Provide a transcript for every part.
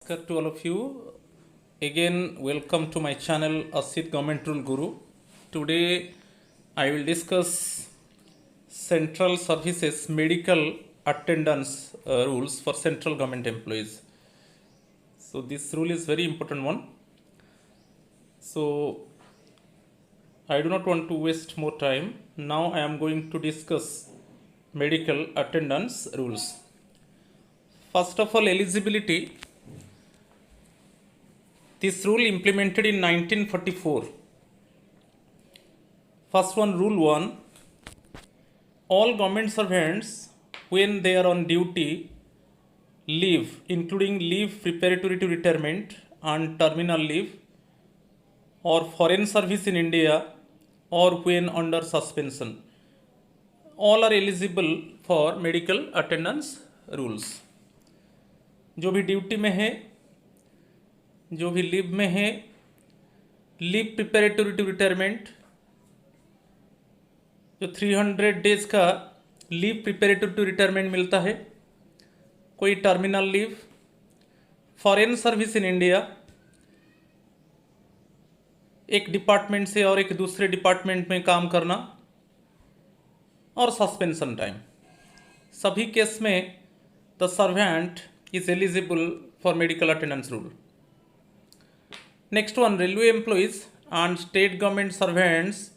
Namaskar to all of you. Again, welcome to my channel Asit Government Rule Guru. Today, I will discuss central services medical attendance rules for central government employees. So, this rule is very important one. So, I do not want to waste more time. Now, I am going to discuss medical attendance rules. First of all, eligibility. This rule implemented in 1944. First one, rule 1. All government servants, when they are on duty, leave, including leave preparatory to retirement and terminal leave, or foreign service in India, or when under suspension, all are eligible for medical attendance rules. जो भी duty में है, जो भी leave में है, leave preparatory to retirement, जो 300 days का लीव प्रिपेरेटरी टू रिटायरमेंट मिलता है, कोई terminal leave, foreign service in India, एक डिपार्टमेंट से और एक दूसरे डिपार्टमेंट में काम करना, और सस्पेंशन टाइम, सभी केस में the servant is eligible for medical attendance rule. Next one, railway employees and state government servants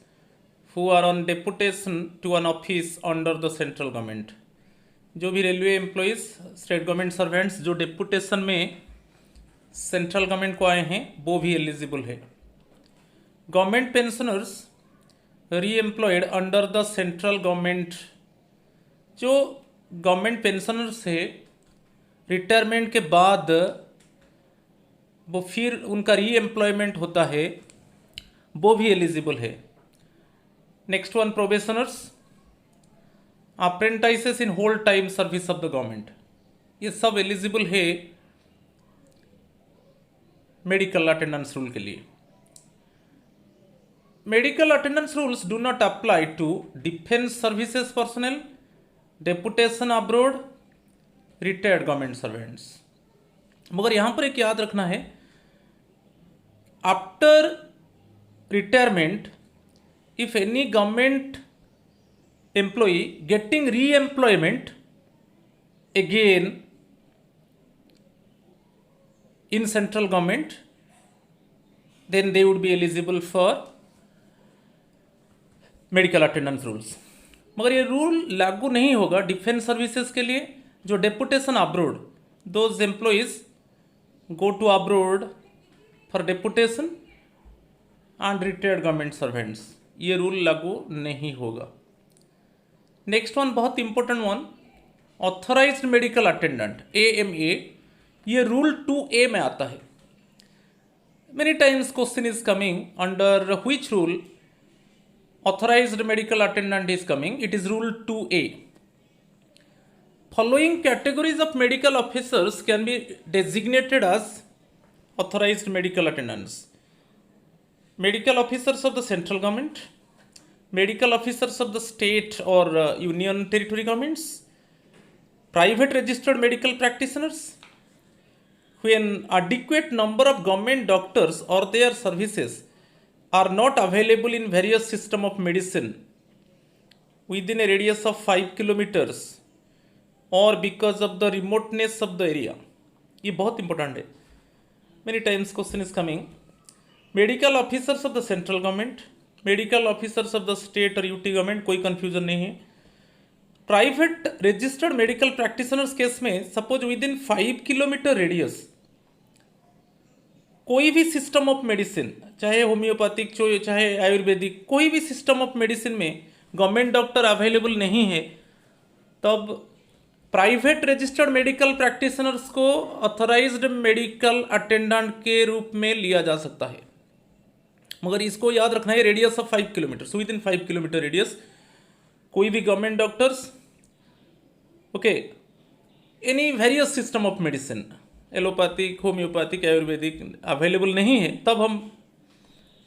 who are on deputation to an office under the central government. जो भी railway employees state government servants जो deputation में central government को आए हैं वो भी eligible है. गवर्नमेंट पेंशनर्स री employed under the central government, जो गवर्नमेंट पेंशनर्स है रिटायरमेंट के बाद वो फिर उनका री एम्प्लॉयमेंट होता है, वो भी एलिजिबल है. Next one, probationers, apprentices in whole time service of the government, ये सब एलिजिबल है मेडिकल अटेंडेंस रूल के लिए. Medical attendance rules do not apply to defence services personal, deputation abroad, retired government servants. मगर यहां पर एक याद रखना है, after retirement if any government employee getting reemployment again in central government, then they would be eligible for medical attendance rules. मगर ये rule लागू नहीं होगा डिफेंस सर्विसेज के लिए. जो deputation abroad, those employees go to abroad for deputation and retired government servants, ये rule लागू नहीं होगा. नेक्स्ट वन, बहुत important one, authorised medical attendant AMA, ये रूल 2A में आता है. Many times question is coming under which rule authorised medical attendant is coming. It is rule 2A. Following categories of medical officers can be designated as authorized medical attendants: medical officers of the central government, medical officers of the state or union territory governments, private registered medical practitioners. When adequate number of government doctors or their services are not available in various system of medicine within a radius of 5 kilometers और because of the remoteness of the area, ये बहुत important है. Many times question is coming, medical officers of the central government, medical officers of the state और UT government, कोई confusion नहीं है. Private registered medical practitioners case में suppose within 5 kilometre radius कोई भी सिस्टम ऑफ मेडिसिन, चाहे homeopathic चाहे आयुर्वेदिक, कोई भी सिस्टम ऑफ मेडिसिन में गवर्नमेंट डॉक्टर अवेलेबल नहीं है, तब प्राइवेट रजिस्टर्ड मेडिकल प्रैक्टिशनर्स को ऑथराइज्ड मेडिकल अटेंडेंट के रूप में लिया जा सकता है. मगर इसको याद रखना है, radius of 5 kilometre, with in 5 kilometre radius कोई भी government doctors, okay, any various system of medicine, allopathic, homeopathic, Ayurvedic available नहीं है, तब हम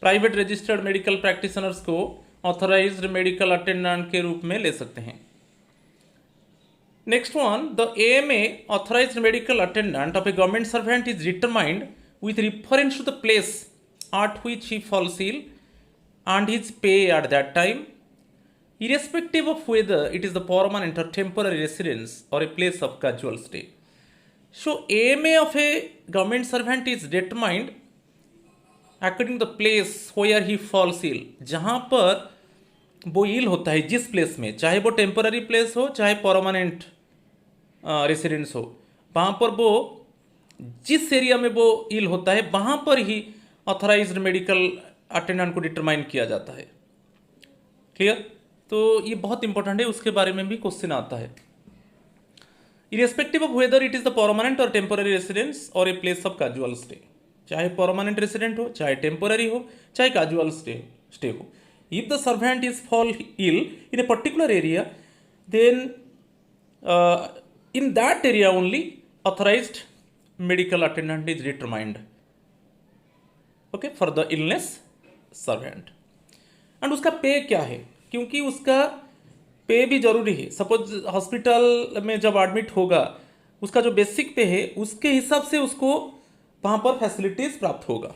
प्राइवेट रजिस्टर्ड मेडिकल प्रैक्टिशनर्स को ऑथराइज्ड मेडिकल अटेंडेंट के रूप में ले सकते हैं. Next one, the AMA authorized medical attendant of a government servant is determined with reference to the place at which he falls ill and his pay at that time, irrespective of whether it is the permanent or temporary residence or a place of casual stay. So, AMA of a government servant is determined according to the place where he falls ill. जहाँ पर वो इल होता है, जिस place में, चाहे वो temporary place हो चाहे परमानेंट रेसिडेंस हो, वहाँ पर वो जिस एरिया में वो इल होता है वहाँ पर ही ऑथराइज्ड मेडिकल अटेंडेंट को डिटरमाइन किया जाता है। क्लियर? तो ये बहुत इंपॉर्टेंट है, उसके बारे में भी क्वेश्चन आता है। Irrespective of whether it is the permanent और टेम्पररी रेसिडेंस और ए प्लेस ऑफ कैजुअल स्टे, चाहे परमानेंट रेसिडेंट हो चाहे टेम्पररी हो चाहे कैजुअल स्टे हो। If the servant is fall ill in a particular area, then in that area only authorized medical attendant is determined, okay, for the illness servant. And उसका पे क्या है, क्योंकि उसका पे भी जरूरी है। सपोज हॉस्पिटल में जब एडमिट होगा उसका जो बेसिक पे है उसके हिसाब से उसको वहाँ पर फैसिलिटीज प्राप्त होगा।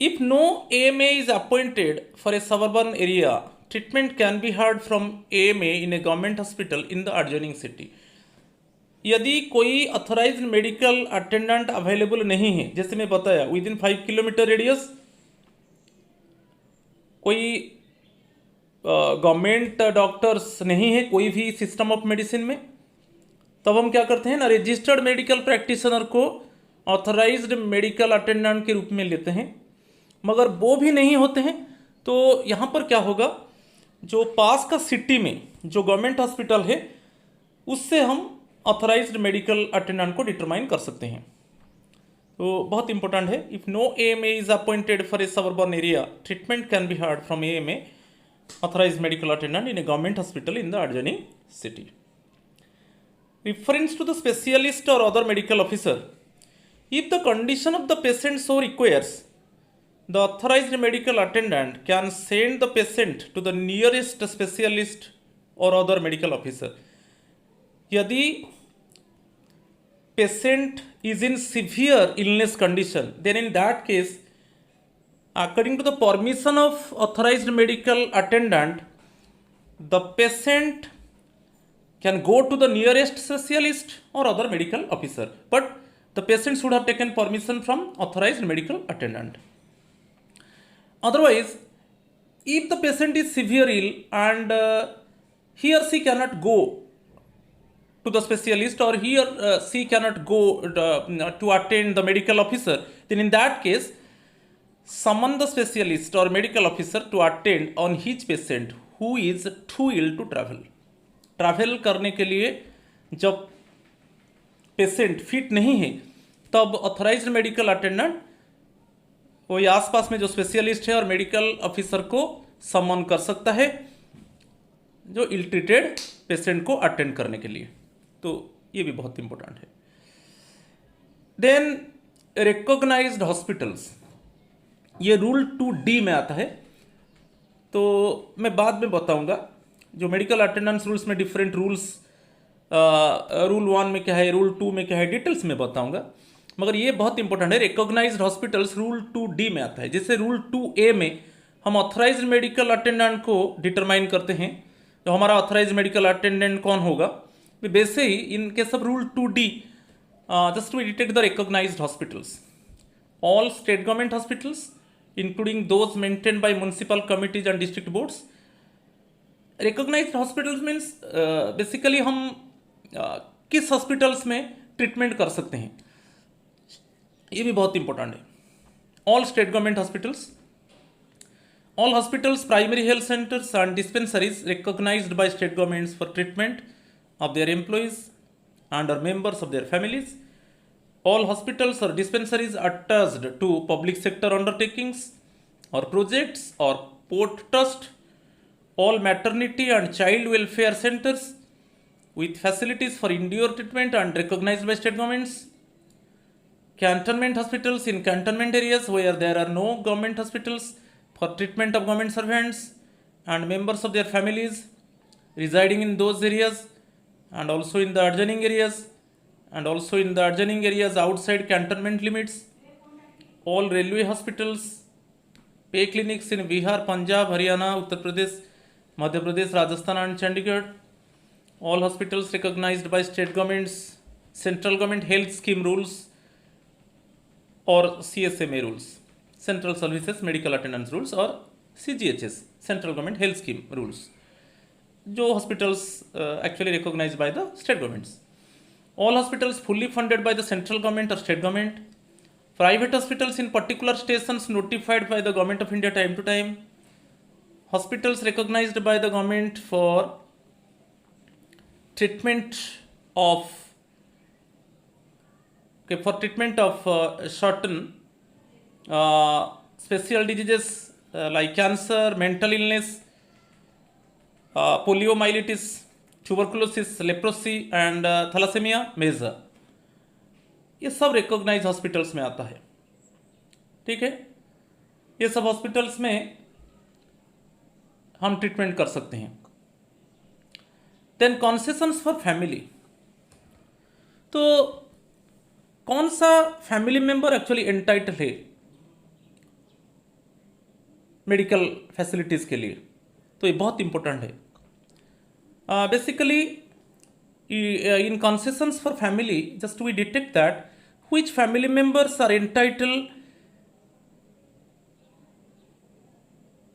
If no AMA is appointed for a suburban area, treatment can be heard from AMA in a government hospital in the adjoining city. यदि कोई अथोराइज्ड मेडिकल अटेंडेंट अवेलेबल नहीं है, जैसे मैं बताया विद इन 5 किलोमीटर रेडियस कोई government doctors नहीं है कोई भी सिस्टम ऑफ मेडिसिन में, तब हम क्या करते हैं ना, रजिस्टर्ड मेडिकल प्रैक्टिशनर को ऑथराइज्ड मेडिकल अटेंडेंट के रूप में लेते हैं। मगर वो भी नहीं होते हैं तो यहाँ पर क्या होगा, जो पास का सिटी में जो गवर्नमेंट हॉस्पिटल है उससे हम ऑथराइज्ड मेडिकल अटेंडेंट को डिटरमाइन कर सकते हैं। तो बहुत इंपॉर्टेंट है। If no AMA is appointed for a suburban area, treatment can be heard from AMA authorized medical attendant in a government hospital in the adjoining city. Reference to the specialist or other medical officer. If the condition of the patient so requires, the authorized medical attendant can send the patient to the nearest specialist or other medical officer. यदि patient is in severe illness condition, then in that case, according to the permission of authorized medical attendant, the patient can go to the nearest specialist or other medical officer. But the patient should have taken permission from authorized medical attendant. Otherwise, if the patient is severe ill and he or she cannot go to the specialist or he or she cannot go to attend the medical officer, then in that case, summon the specialist or medical officer to attend on his patient who is too ill to travel. Travel करने के लिए जब patient fit नहीं है तब authorised medical attendant वही आसपास में जो स्पेशलिस्ट है और मेडिकल ऑफिसर को समन कर सकता है जो इल ट्रीटेड पेशेंट को अटेंड करने के लिए। तो ये भी बहुत इंपॉर्टेंट है। देन रिकॉग्नाइज्ड हॉस्पिटल्स, ये रूल 2D में आता है, तो मैं बाद में बताऊंगा। जो मेडिकल अटेंडेंस रूल्स में डिफरेंट रूल्स, रूल 1 में क्या है, रूल 2 में क्या है, डिटेल्स में बताऊंगा। मगर ये बहुत इंपॉर्टेंट है। रिकॉग्नाइज्ड हॉस्पिटल्स रूल 2D में आता है। जैसे रूल 2A में हम ऑथराइज्ड मेडिकल अटेंडेंट को डिटरमाइन करते हैं, तो हमारा ऑथराइज्ड मेडिकल अटेंडेंट कौन होगा, वैसे ही in case of rule 2D just we detect the recognised hospitals, all state government hospitals including those maintained by municipal committees and district boards. Recognised hospitals means basically हम किस hospitals में treatment कर सकते हैं, ये भी बहुत इंपॉर्टेंट है। All state government hospitals, all hospitals, primary health centres and dispensaries recognised by state governments for treatment of their employees and or members of their families. All hospitals or dispensaries attached to public sector undertakings or projects or port trust. All maternity and child welfare centers with facilities for indoor treatment and recognized by state governments. Cantonment hospitals in cantonment areas where there are no government hospitals for treatment of government servants and members of their families. residing in those areas and also in the adjoining areas and also in the adjoining areas outside cantonment limits, all railway hospitals, pay clinics in Bihar, Punjab, Haryana, Uttar Pradesh, Madhya Pradesh, Rajasthan and Chandigarh, all hospitals recognized by state governments, central government health scheme rules or CSMA rules, Central Services Medical Attendance Rules, or CGHS, Central Government Health Scheme Rules, जो hospitals actually recognized by the state governments. All hospitals fully funded by the central government or state government. Private hospitals in particular stations notified by the government of India time to time. Hospitals recognized by the government for treatment of certain special diseases like cancer, mental illness, poliomyelitis, tuberculosis, leprosy and thalassemia major. ये सब recognise hospitals में आता है, ठीक है। ये सब hospitals में हम ट्रीटमेंट कर सकते हैं। देन कॉन्सेशंस फॉर फैमिली, तो कौन सा फैमिली मेंबर एक्चुअली एंटाइटल है मेडिकल फैसिलिटीज के लिए, तो ये बहुत इंपॉर्टेंट है। Basically in concessions for family, just we detect that which family members are entitled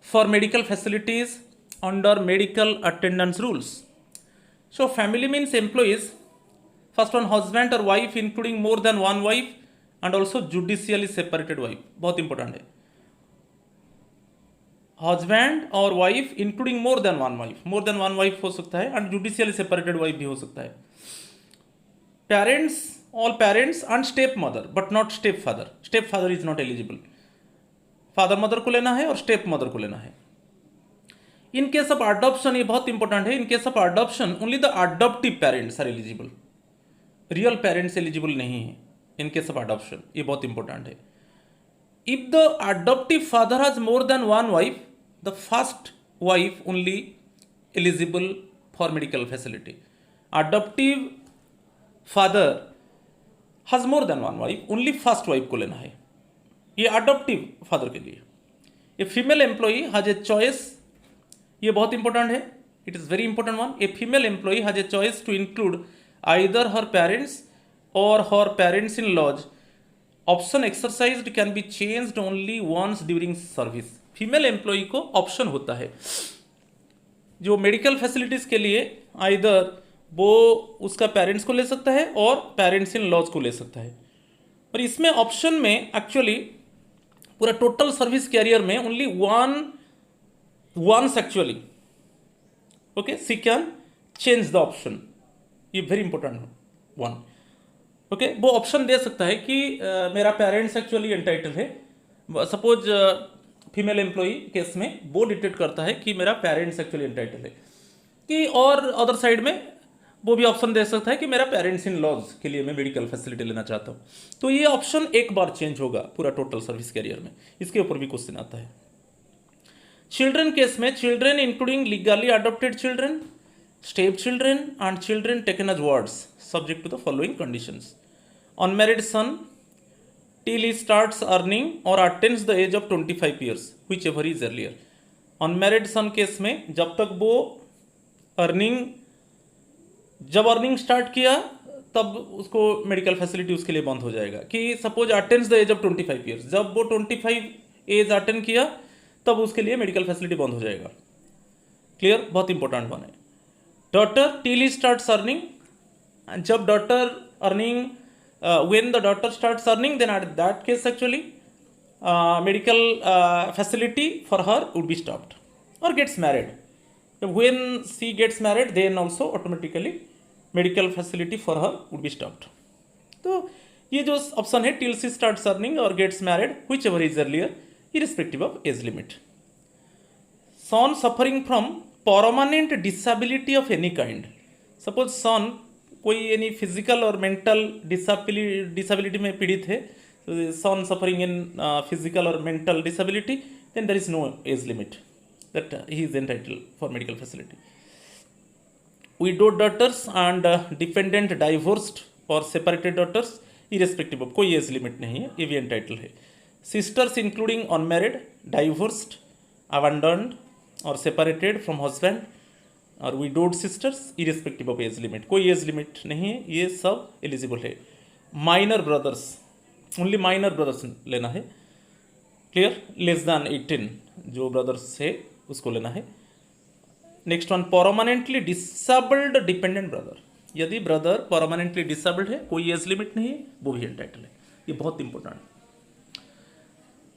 for medical facilities under medical attendance rules. So family means employees, first one husband or wife including more than one wife and also judicially separated wife, बहुत important है। Husband और wife including more than one wife हो सकता है and judicially separated wife भी हो सकता है। Parents, all parents and step mother but not step father, step father is not eligible. Father mother को लेना है और स्टेप मदर को लेना है। इन केस ऑफ अडॉप्शन, ये बहुत इंपॉर्टेंट है, in case of adoption only the adoptive parents are eligible, real parents eligible नहीं है इन केस ऑफ अडॉप्शन, ये बहुत इंपॉर्टेंट है। If the adoptive father has more than one wife, the first wife only eligible for medical facility. Adoptive father has more than one wife, only first wife को लेना है, ये adoptive father के लिए। A female employee has a choice, ये बहुत important है, it is very important one। A female employee has a choice to include either her parents or her parents-in-laws। Option exercised can be changed only once during service. Female employee को option होता है जो medical facilities के लिए, either वो उसका parents को ले सकता है और पेरेंट्स इन लॉज को ले सकता है। और इसमें ऑप्शन में एक्चुअली पूरा टोटल सर्विस कैरियर में only once actually, okay, she can change the option, ये वेरी इंपॉर्टेंट वन, ओके। वो ऑप्शन दे सकता है कि मेरा पेरेंट्स एक्चुअली एंटाइटल है। सपोज फीमेल एम्प्लॉई केस में वो डिटेक्ट करता है कि मेरा पेरेंट्स एक्चुअली एंटाइटल है, कि और अदर साइड में वो भी ऑप्शन दे सकता है कि मेरा पेरेंट्स इन लॉज के लिए मैं मेडिकल फैसिलिटी लेना चाहता हूँ। तो ये ऑप्शन एक बार चेंज होगा पूरा टोटल सर्विस कैरियर में, इसके ऊपर भी क्वेश्चन आता है। चिल्ड्रन केस में children including legally adopted children, step children and children taken as wards subject to the following conditions. Unmarried son till he starts earning or attains the age of 25 years, whichever is earlier। Unmarried son case में जब तक वो जब earning start किया तब उसको medical facility उसके लिए बंद हो जाएगा। कि suppose attains the age of 25 years, जब वो 25 एज अटेंड किया तब उसके लिए मेडिकल फैसिलिटी बंद हो जाएगा। क्लियर, बहुत इंपॉर्टेंट वन है। Daughter till he starts earning, जब daughter earning when the daughter starts earning, then at that case actually medical facility for her would be stopped, or gets married। When she gets married then also automatically medical facility for her would be stopped। तो ये जो option है till she starts earning or gets married, whichever is earlier, irrespective of age limit। Son suffering from permanent disability of any kind, suppose son कोई यानी physical और mental disability में पीड़ित है, सन सफरिंग इन फिजिकल और mental disability, then there is no age limit that he is entitled for medical facility. widowed daughters and dependent divorced और separated daughters irrespective of, कोई age limit नहीं है, ये भी एंटाइटल है. Sisters including unmarried, divorced, abandoned और separated from husband और widowed sisters irrespective of age limit, कोई एज लिमिट नहीं है, ये सब एलिजिबल है. Minor brothers, only minor brothers लेना है. क्लियर? लेस दैन 18 जो ब्रदर्स है उसको लेना है. Next one, permanently disabled dependent brother. यदि ब्रदर परमानेंटली डिसेबल्ड है, कोई एज लिमिट नहीं है, वो भी एंटाइटल है. ये बहुत important.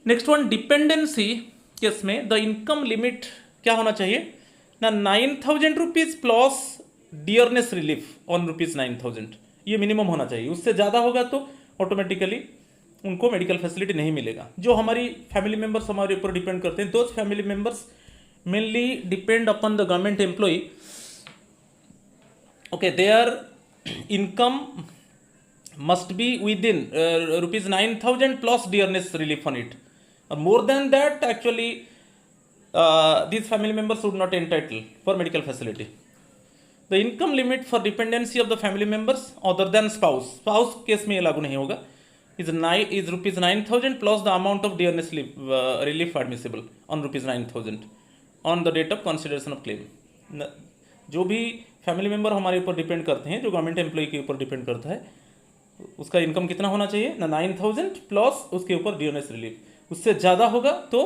Next one, dependency case में द इनकम लिमिट क्या होना चाहिए ना, 9,000 rupees plus dearness relief on ₹9,000, ये मिनिमम होना चाहिए. उससे ज़्यादा होगा तो ऑटोमेटिकली उनको मेडिकल फैसिलिटी नहीं मिलेगा. जो हमारी फैमिली मेंबर्स हमारे ऊपर डिपेंड करते हैं, those family members mainly depend upon the government employee. Okay, their income must be within ₹9,000 plus dearness relief on it. Or more than that, actually, these family members would not entitle for medical facility. The income limit for dependency of the family members other than spouse case में ये लागू नहीं होगा, is ₹9,000 plus the amount of dearness relief admissible on ₹9,000 on the date of consideration of claim. जो भी family member हमारे ऊपर depend करते हैं, जो गवर्नमेंट एम्प्लॉय के ऊपर डिपेंड करता है, उसका इनकम कितना होना चाहिए ना, 9,000 प्लस उसके ऊपर डियरनेस रिलीफ. उससे ज़्यादा होगा तो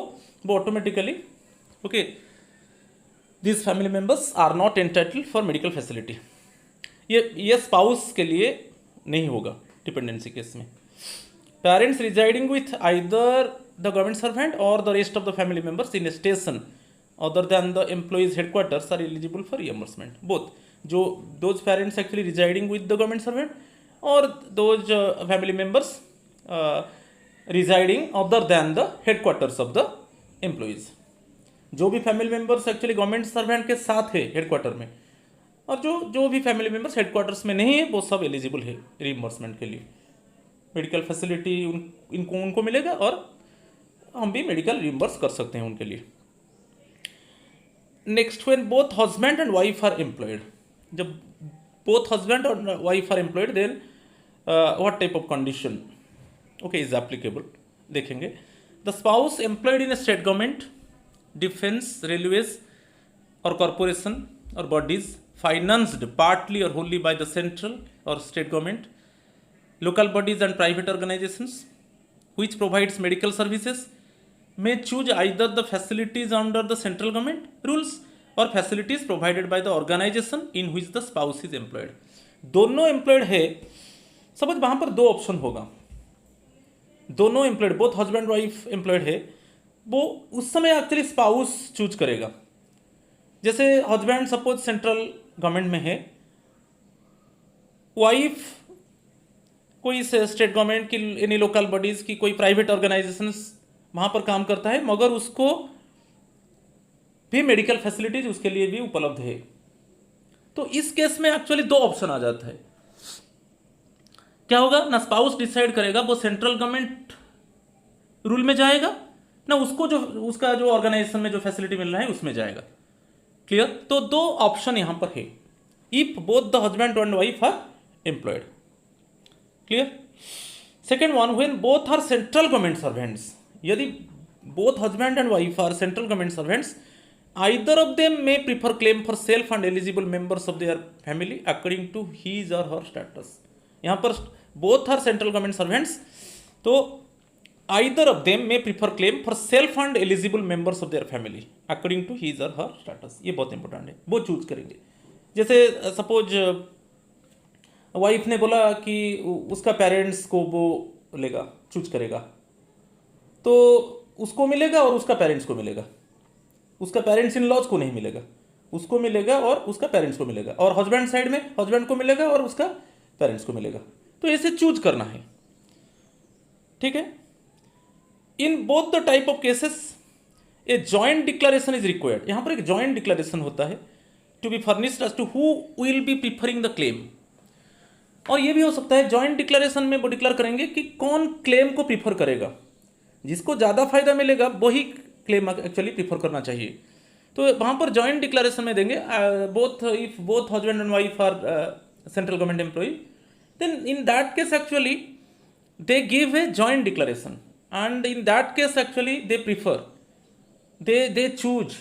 वो automatically, okay, this family members are not entitled for medical facility. ये स्पाउस के लिए नहीं होगा डिपेंडेंसी केस में. Parents residing with either the government servant और the rest of the family members in a station other than the employees headquarters are eligible for reimbursement. Both those parents actually residing with the government servant or those family members residing other than the headquarters of the employees. जो भी family members actually government servant के साथ है headquarter में, और जो भी family members headquarters में नहीं है, वो सब एलिजिबल है रीइंबर्समेंट के लिए. मेडिकल फैसिलिटी उनको मिलेगा और हम भी मेडिकल रीइंबर्स कर सकते हैं उनके लिए. Next, when both husband and wife are employed. जब बोथ हस्बैंड और wife are employed, then what type of condition okay is applicable देखेंगे. The spouse employed in state government, defence, railways और corporation और बॉडीज फाइनेंस्ड पार्टली और wholly by the central और state government, local bodies and private organisations which provides medical services may choose either the facilities under the central government rules or facilities provided by the organization in which the spouse is employed. दोनों employed है, समझ वहाँ पर दो option होगा. दोनों employed, both husband wife employed है, वो उस समय एक्चुअली स्पाउस चूज करेगा. जैसे हस्बैंड सपोज सेंट्रल गवर्नमेंट में है, वाइफ कोई स्टेट गवर्नमेंट की एनी लोकल बॉडीज़ की कोई प्राइवेट ऑर्गेनाइजेशंस वहाँ पर काम करता है, मगर उसको भी मेडिकल फैसिलिटीज उसके लिए भी उपलब्ध है. तो इस केस में एक्चुअली दो ऑप्शन आ जाता है. क्या होगा ना, स्पाउस डिसाइड करेगा वो सेंट्रल गवर्नमेंट रूल में जाएगा ना, उसको जो उसका जो ऑर्गेनाइजेशन में जो फैसिलिटी मिल रहा है उसमें जाएगा. क्लियर? तो दो ऑप्शन यहाँ पर है if both the husband and wife are employed. Clear? Second one, when both are central government servants. यदि both husband and wife are central government servants, either of them may prefer claim for self and eligible members of their family according to his or her status. यहाँ पर both are central government servants, तो either of them may prefer claim for self and eligible members of their family according to his or her status. ये बहुत important है, वो choose करेंगे. जैसे suppose wife ने बोला कि उसका पेरेंट्स को वो लेगा, चूज करेगा, तो उसको मिलेगा और उसका पेरेंट्स को मिलेगा. उसका पेरेंट्स इन लॉज को नहीं मिलेगा, उसको मिलेगा और उसका पेरेंट्स को मिलेगा, और हस्बैंड साइड में हस्बैंड को मिलेगा और उसका पेरेंट्स को मिलेगा. तो ऐसे चूज करना है. ठीक है? In both the type of cases a joint declaration is required. यहां पर एक जॉइंट डिक्लेरेशन होता है to be furnished as to who will be preferring the claim. और ये भी हो सकता है जॉइंट डिक्लेरेशन में वो डिक्लेयर करेंगे कि कौन क्लेम को प्रीफर करेगा. जिसको ज़्यादा फायदा मिलेगा वही क्लेम एक्चुअली प्रीफर करना चाहिए. तो वहाँ पर जॉइंट डिक्लेरेशन में देंगे both if both husband and wife are central government employee, then in that case actually they give a joint declaration, and in that case actually they prefer, they choose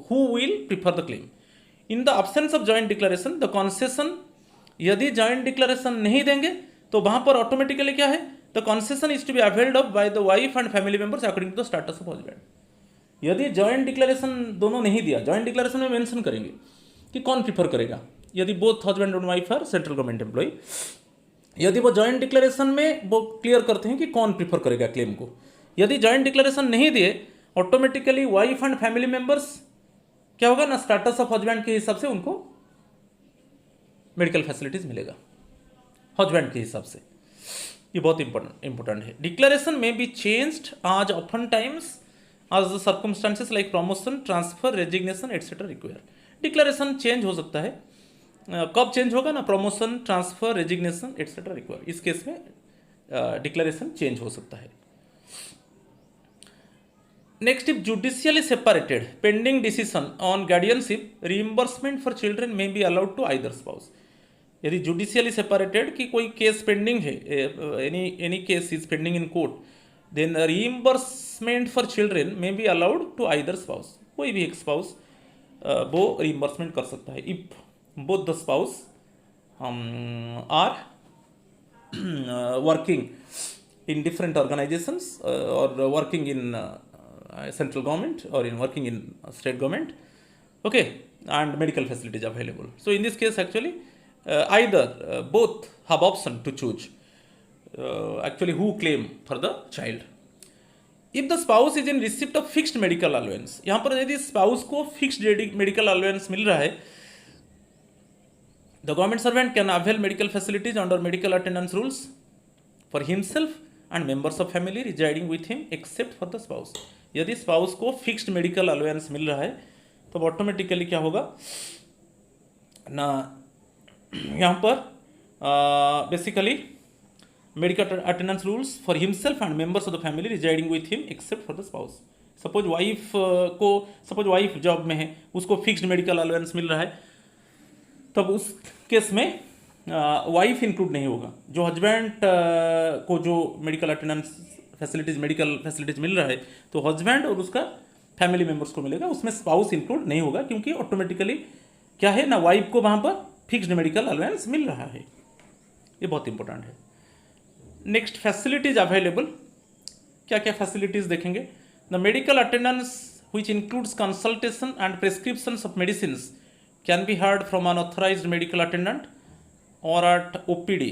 who will prefer the claim. In the absence of joint declaration the concession, यदि joint declaration नहीं देंगे तो वहाँ पर automatically क्या है, the concession is to be availed of by the wife and family members according to the status of husband. यदि joint declaration दोनों नहीं दिया, जॉइंट डिक्लेरेशन में मेंशन करेंगे कि कौन प्रीफर करेगा, यदि both husband and wife are central government employee, यदि वो जॉइंट डिक्लेरेशन में वो क्लियर करते हैं कि कौन प्रीफर करेगा क्लेम को, यदि जॉइंट डिक्लेरेशन नहीं दिए automatically wife and family members क्या होगा ना, स्टेटस ऑफ हस्बैंड के हिसाब से उनको मेडिकल फैसिलिटीज मिलेगा हस्बैंड के हिसाब से। ये बहुत इंपॉर्टेंट है। डिक्लेरेशन में be changed as often times as the circumstances like promotion, transfer, resignation etc. require. Declaration change हो सकता है, कब चेंज होगा ना, promotion, transfer, resignation etcetera require, इस केस में डिक्लेरेशन चेंज हो सकता है। Next, if judicially separated pending decision on guardianship, reimbursement for children may be allowed to either spouse. यदि जुडिशियली सेपरेटेड की कोई केस पेंडिंग है, any case is pending in court, then reimbursement for children may be allowed to either spouse. कोई भी एक spouse वो reimbursement कर सकता है if both the spouse are working in different organizations or working in central government or in working in state government, okay, and medical facilities available. So in this case actually either both have option to choose actually who claim for the child. If the spouse is in receipt of fixed medical allowance, यहाँ पर यदि spouse को fixed medical allowance मिल रहा है, the government servant can avail medical facilities under medical attendance rules for himself and members of family residing with him except for the spouse. यदि spouse को fixed medical allowance मिल रहा है तो automatically क्या होगा ना, यहाँ पर basically medical attendance rules for himself and members of the family residing with him except for the spouse. Suppose wife job में है, उसको फिक्स्ड मेडिकल अलाउंस मिल रहा है, तब उस केस में वाइफ इंक्लूड नहीं होगा। जो हस्बैंड को जो मेडिकल अटेंडेंस मेडिकल फैसिलिटीज मिल रहा है तो हस्बैंड और उसका फैमिली मेंबर्स को मिलेगा, उसमें स्पाउस इंक्लूड नहीं होगा, क्योंकि ऑटोमेटिकली क्या है ना, वाइफ को वहाँ पर फिक्स्ड मेडिकल अलाउंस मिल रहा है। ये बहुत इंपॉर्टेंट है। नेक्स्ट, फैसिलिटीज अवेलेबल, क्या क्या फैसिलिटीज देखेंगे। The medical attendance which includes consultation and prescriptions of medicines can be heard from an authorized medical attendant or at OPD,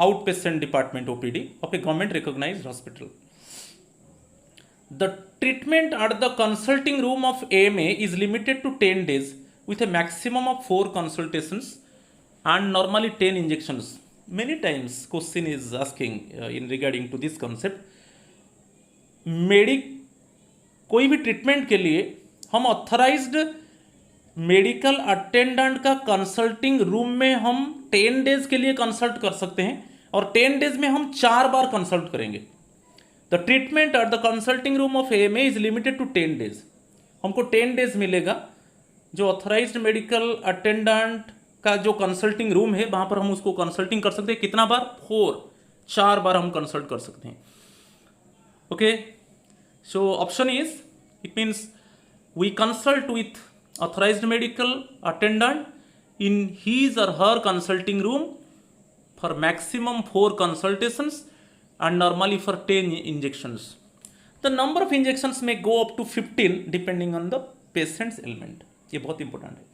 outpatient department OPD of a government recognized hospital. The treatment at the consulting room of AMA is limited to 10 days with a maximum of 4 consultations and normally 10 injections. Many times question is asking in regarding to this concept. कोई भी treatment के लिए हम authorised medical attendant का consulting room में हम 10 days के लिए कंसल्ट कर सकते हैं, और 10 डेज में हम 4 बार कंसल्ट करेंगे। The treatment at the consulting room of AMA is limited to 10 days. हमको 10 डेज मिलेगा। जो ऑथराइज्ड मेडिकल अटेंडेंट का जो कंसल्टिंग रूम है वहाँ पर हम उसको कंसल्टिंग कर सकते हैं। कितना बार? 4 बार हम कंसल्ट कर सकते हैं। Okay, so option is, it means we consult with authorized medical attendant in his or her consulting room for maximum 4 consultations and normally for 10 injections. The number of injections may go up to 15 depending on the patient's ailment. ये बहुत important है।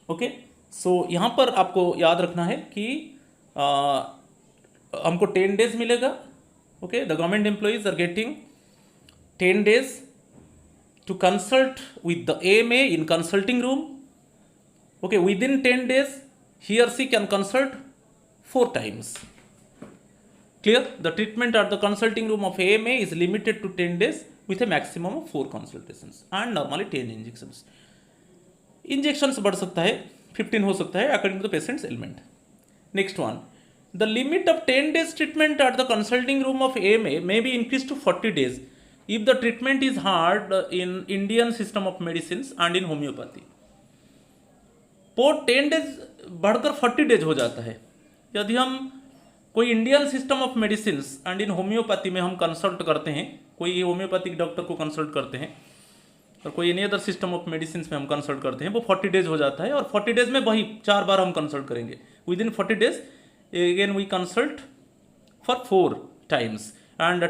Okay, सो यहाँ पर आपको याद रखना है कि हमको 10 डेज मिलेगा। Okay, the government employees are getting 10 days to consult with the AMA in consulting room. Okay, within 10 days he or she can consult 4 times. Clear? The treatment at the consulting room of AMA is limited to 10 days with a maximum of 4 consultations and normally 10 injections. Injections बढ़ सकता है, 15 हो सकता है according to the patient's ailment. Next one, the limit of 10 days treatment at the consulting room of AMA may be increased to 40 days if the treatment is hard in Indian system of medicine and in homeopathy. वो 10 days बढ़कर 40 days हो जाता है। यदि हम कोई Indian system of medicine and in homeopathy में हम कंसल्ट करते हैं, कोई होम्योपैथिक डॉक्टर को कंसल्ट करते हैं और कोई any other system of medicine में हम कंसल्ट करते हैं, वो 40 डेज हो जाता है और 40 डेज में वही 4 बार हम कंसल्ट करेंगे। Within 40 days again we consult for 4 times and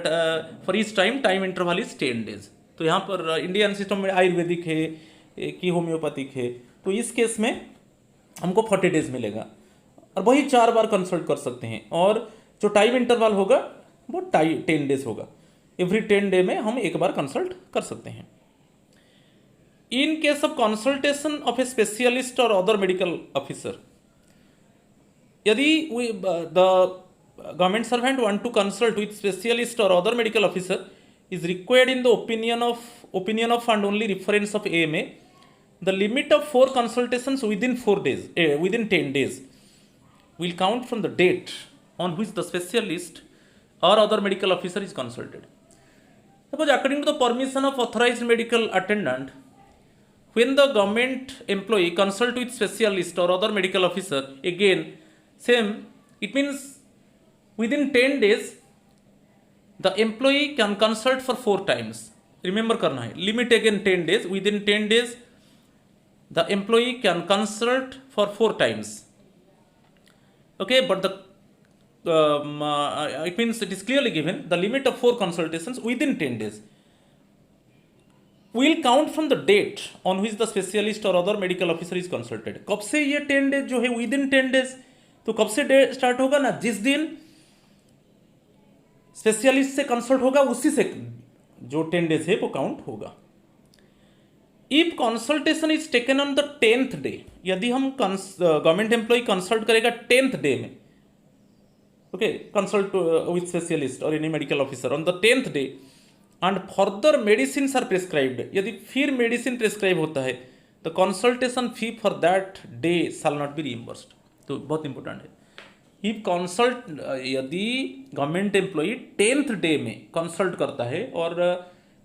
for each time interval is 10 days. तो यहाँ पर इंडियन सिस्टम में आयुर्वेदिक है कि होम्योपैथिक है, तो इस केस में हमको 40 डेज मिलेगा और वही 4 बार कंसल्ट कर सकते हैं और जो टाइम इंटरवल होगा वो 10 डेज होगा। एवरी 10 डे में हम एक बार कंसल्ट कर सकते हैं। In case of consultation of a specialist और अदर मेडिकल ऑफिसर, यदि the government servant want to consult with specialist और other medical officer is required in the opinion of and only reference of AMA, the limit of 4 consultations within 10 days will count from the date on which the specialist or other medical officer is consulted. Suppose according to the permission of authorized medical attendant, when the government employee consult with specialist or other medical officer, again same, it means within 10 days the employee can consult for 4 times. Remember करना है, limit again 10 days. Within 10 days the employee can consult for 4 times. Okay, but it means it is clearly given the limit of 4 consultations within 10 days will count from the date on which the specialist or other medical officer is consulted. कब से ये 10 days जो है within 10 days, तो कब से start होगा ना, जिस दिन स्पेशलिस्ट से कंसल्ट होगा उसी से जो 10 डेज है वो काउंट होगा। If consultation is taken on the 10th day, यदि हम गवर्नमेंट एम्प्लॉय कंसल्ट करेगा 10th डे में, ओके, कंसल्ट विथ स्पेशलिस्ट और any medical officer on the 10th day and further medicine are prescribed, यदि फिर मेडिसिन प्रिस्क्राइब होता है तो consultation fee for that day shall not be reimbursed. तो बहुत इंपॉर्टेंट है, इफ कंसल्ट, यदि गवर्नमेंट एम्प्लॉई 10th डे में कंसल्ट करता है और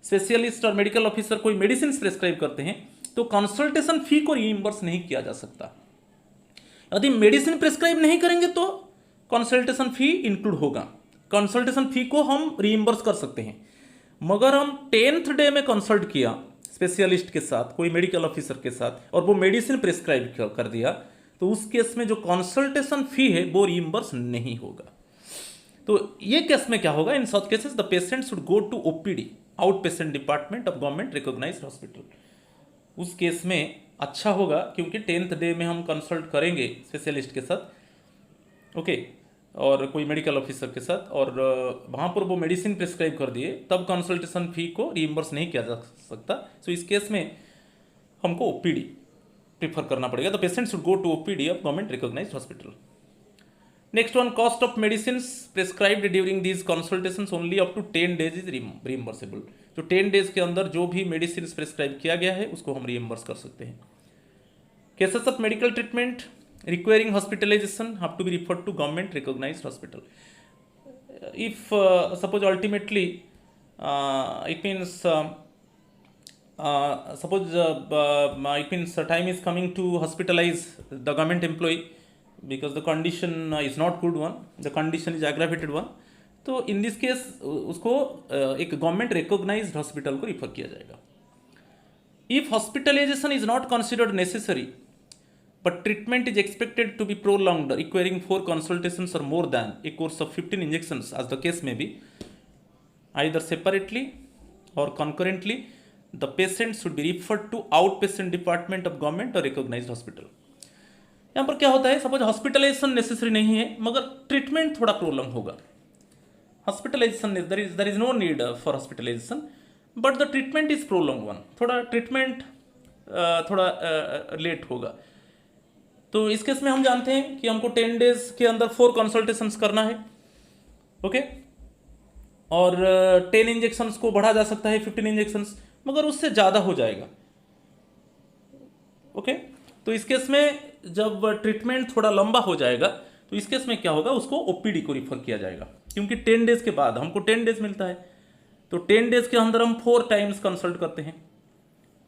स्पेशलिस्ट और मेडिकल ऑफिसर कोई मेडिसिन प्रिस्क्राइब करते हैं तो कंसल्टेशन फी को रीइंबर्स नहीं किया जा सकता। यदि मेडिसिन प्रिस्क्राइब नहीं करेंगे तो कंसल्टेशन फी इंक्लूड होगा, कंसल्टेशन फी को हम रीइंबर्स कर सकते हैं। मगर हम 10th डे में कंसल्ट किया स्पेशलिस्ट के साथ, कोई मेडिकल ऑफिसर के साथ, और वो मेडिसिन प्रिस्क्राइब कर दिया, तो उस केस में जो कंसल्टेशन फी है वो रीइंबर्स नहीं होगा। तो ये केस में क्या होगा, in such cases the patient should go to OPD, out patient department of government recognised hospital. उस केस में अच्छा होगा क्योंकि 10th डे में हम कंसल्ट करेंगे स्पेशलिस्ट के साथ, ओके, और कोई मेडिकल ऑफिसर के साथ, और वहाँ पर वो मेडिसिन प्रिस्क्राइब कर दिए, तब कंसल्टेशन फी को रीइंबर्स नहीं किया जा सकता। सो इस केस में हमको ओपीडी प्रीफर करना पड़ेगा। The patient should go to OPD of government recognised hospital. Next one, cost of medicine prescribed during these consultations only up to 10 days is reimbursable. जो 10 डेज के अंदर जो भी मेडिसिन प्रिस्क्राइब किया गया है उसको हम रीइंबर्स कर सकते हैं। Cases of medical treatment requiring hospitalisation have to be referred to government recognised hospital. If suppose ultimately it means it means time is coming to hospitalize the government employee because the condition is not good one, the condition is aggravated one, तो in this case उसको एक government recognised hospital को refer किया जाएगा। If hospitalisation is not considered necessary but treatment is expected to be prolonged requiring 4 consultations or more than a course of 15 injections as the case may be, either separately or concurrently, the patient should be referred to outpatient department of government or recognized hospital. यहाँ पर क्या होता है, suppose hospitalisation necessary नहीं है मगर treatment थोड़ा prolong होगा। Hospitalisation there is no need for hospitalisation but the treatment is prolong one, थोड़ा ट्रीटमेंट थोड़ा लेट होगा। तो इस केस में हम जानते हैं कि हमको 10 डेज के अंदर 4 कंसल्टेशंस करना है, ओके, और 10 इंजेक्शंस को बढ़ा जा सकता है 15 इंजेक्शंस, मगर उससे ज़्यादा हो जाएगा, ओके। तो इस केस में जब ट्रीटमेंट थोड़ा लंबा हो जाएगा तो इस केस में क्या होगा, उसको ओपीडी को रिफर किया जाएगा क्योंकि 10 डेज के बाद हमको 10 डेज मिलता है। तो 10 डेज के अंदर हम 4 टाइम्स कंसल्ट करते हैं।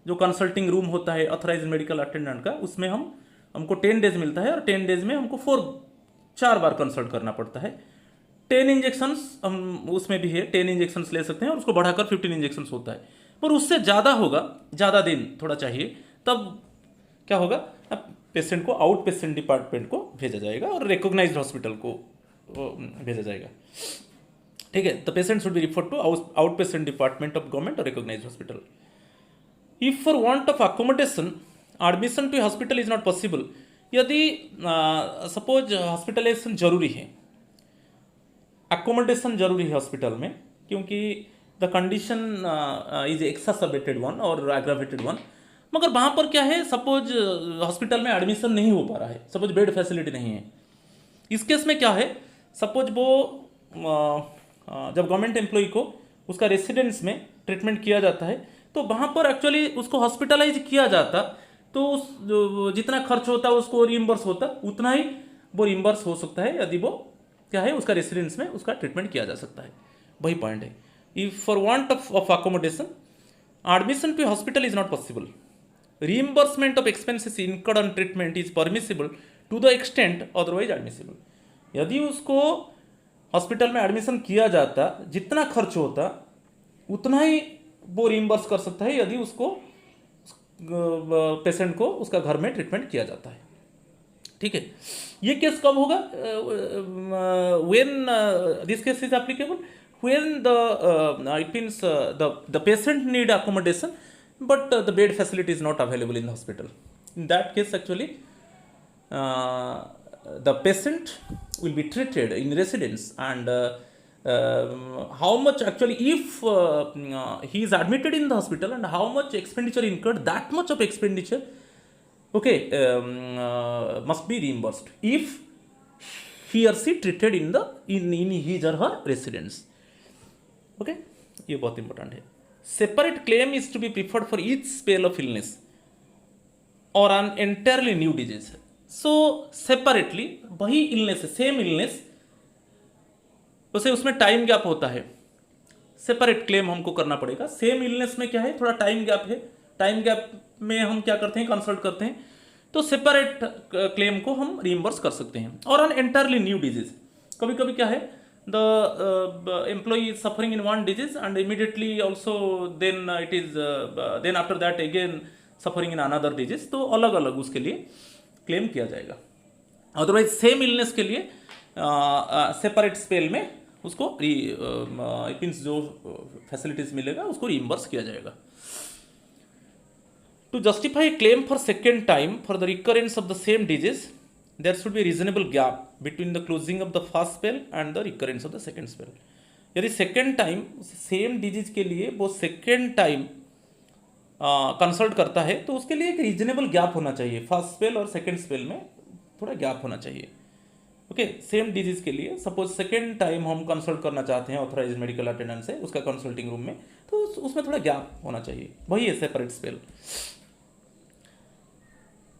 जो कंसल्टिंग रूम होता है ऑथराइज्ड मेडिकल अटेंडेंट का, उसमें हमको 10 डेज मिलता है और 10 डेज में हमको 4 बार कंसल्ट करना पड़ता है। 10 इंजेक्शंस हम उसमें भी है, 10 इंजेक्शंस ले सकते हैं और उसको बढ़ाकर 15 इंजेक्शंस होता है। पर उससे ज़्यादा होगा, ज़्यादा दिन थोड़ा चाहिए, तब क्या होगा, अब पेशेंट को आउट पेशेंट डिपार्टमेंट को भेजा जाएगा और रिकॉग्नाइज्ड हॉस्पिटल को भेजा जाएगा। ठीक है, the patient should be referred to out patient department of government और recognised hospital. If for want of accommodation admission to hospital is not possible, यदि सपोज हॉस्पिटलाइजेशन जरूरी है, अकोमोडेशन जरूरी है हॉस्पिटल में, क्योंकि the condition is exacerbated one और aggravated one, मगर वहाँ पर क्या है, सपोज हॉस्पिटल में एडमिशन नहीं हो पा रहा है, सपोज बेड फैसिलिटी नहीं है। इस केस में क्या है, सपोज वो जब गवर्नमेंट एम्प्लॉय को उसका रेसिडेंस में ट्रीटमेंट किया जाता है, तो वहाँ पर एक्चुअली उसको हॉस्पिटलाइज किया जाता, तो उस जितना खर्च होता है उसको रिइम्बर्स होता, उतना ही वो रिइम्बर्स हो सकता है यदि वो क्या है, उसका रेसिडेंस में उसका ट्रीटमेंट किया जा सकता है। वही पॉइंट है। If for want of accommodation admission to hospital is not possible, reimbursement of expenses incurred on treatment is permissible to the extent otherwise admissible। यदि उसको हॉस्पिटल में एडमिशन किया जाता, जितना खर्च होता उतना ही वो रिइम्बर्स कर सकता है यदि उसको पेशेंट को उसका घर में ट्रीटमेंट किया जाता है। ठीक है, ये केस कब होगा, when this case is applicable when the it means the patient need accommodation but the bed facility is not available in the hospital. In that case actually the patient will be treated in residence, and how much actually, if he is admitted in the hospital and how much expenditure incurred, that much of expenditure okay must be reimbursed if he or she treated in his or her residence। okay, ये बहुत important है। Separate claim is to be preferred for each spell of illness or an entirely new disease। So separately वही illness है, same illness, वैसे उसमें time gap होता है, separate claim हमको करना पड़ेगा। सेम इलनेस में क्या है, थोड़ा टाइम गैप है, टाइम गैप में हम क्या करते हैं, कंसल्ट करते हैं, तो सेपरेट क्लेम को हम रिइम्बर्स कर सकते हैं। और एन एंटायरली न्यू डिजीज, कभी कभी क्या है, the employee is suffering in one disease and immediately also then it is then after that again suffering in another disease, तो अलग अलग उसके लिए क्लेम किया जाएगा। अदरवाइज सेम इलनेस के लिए सेपरेट स्पेल में उसको इट मीन्स जो फैसिलिटीज मिलेगा उसको रिइम्बर्स किया जाएगा। To justify claim for second time for the recurrence of the same disease, there should be reasonable gap between the closing of the first spell and the recurrence of the second spell। यदि second time same disease के लिए वो second time consult करता है, तो उसके लिए एक रीजनेबल गैप होना चाहिए, फर्स्ट स्पेल और सेकेंड स्पेल में थोड़ा गैप होना चाहिए। ओके, सेम डिजीज के लिए सपोज सेकेंड टाइम हम कंसल्ट करना चाहते हैं ऑथराइज्ड मेडिकल अटेंडेंट से उसका कंसल्टिंग रूम में, तो उसमें थोड़ा गैप होना चाहिए, वही है separate spell.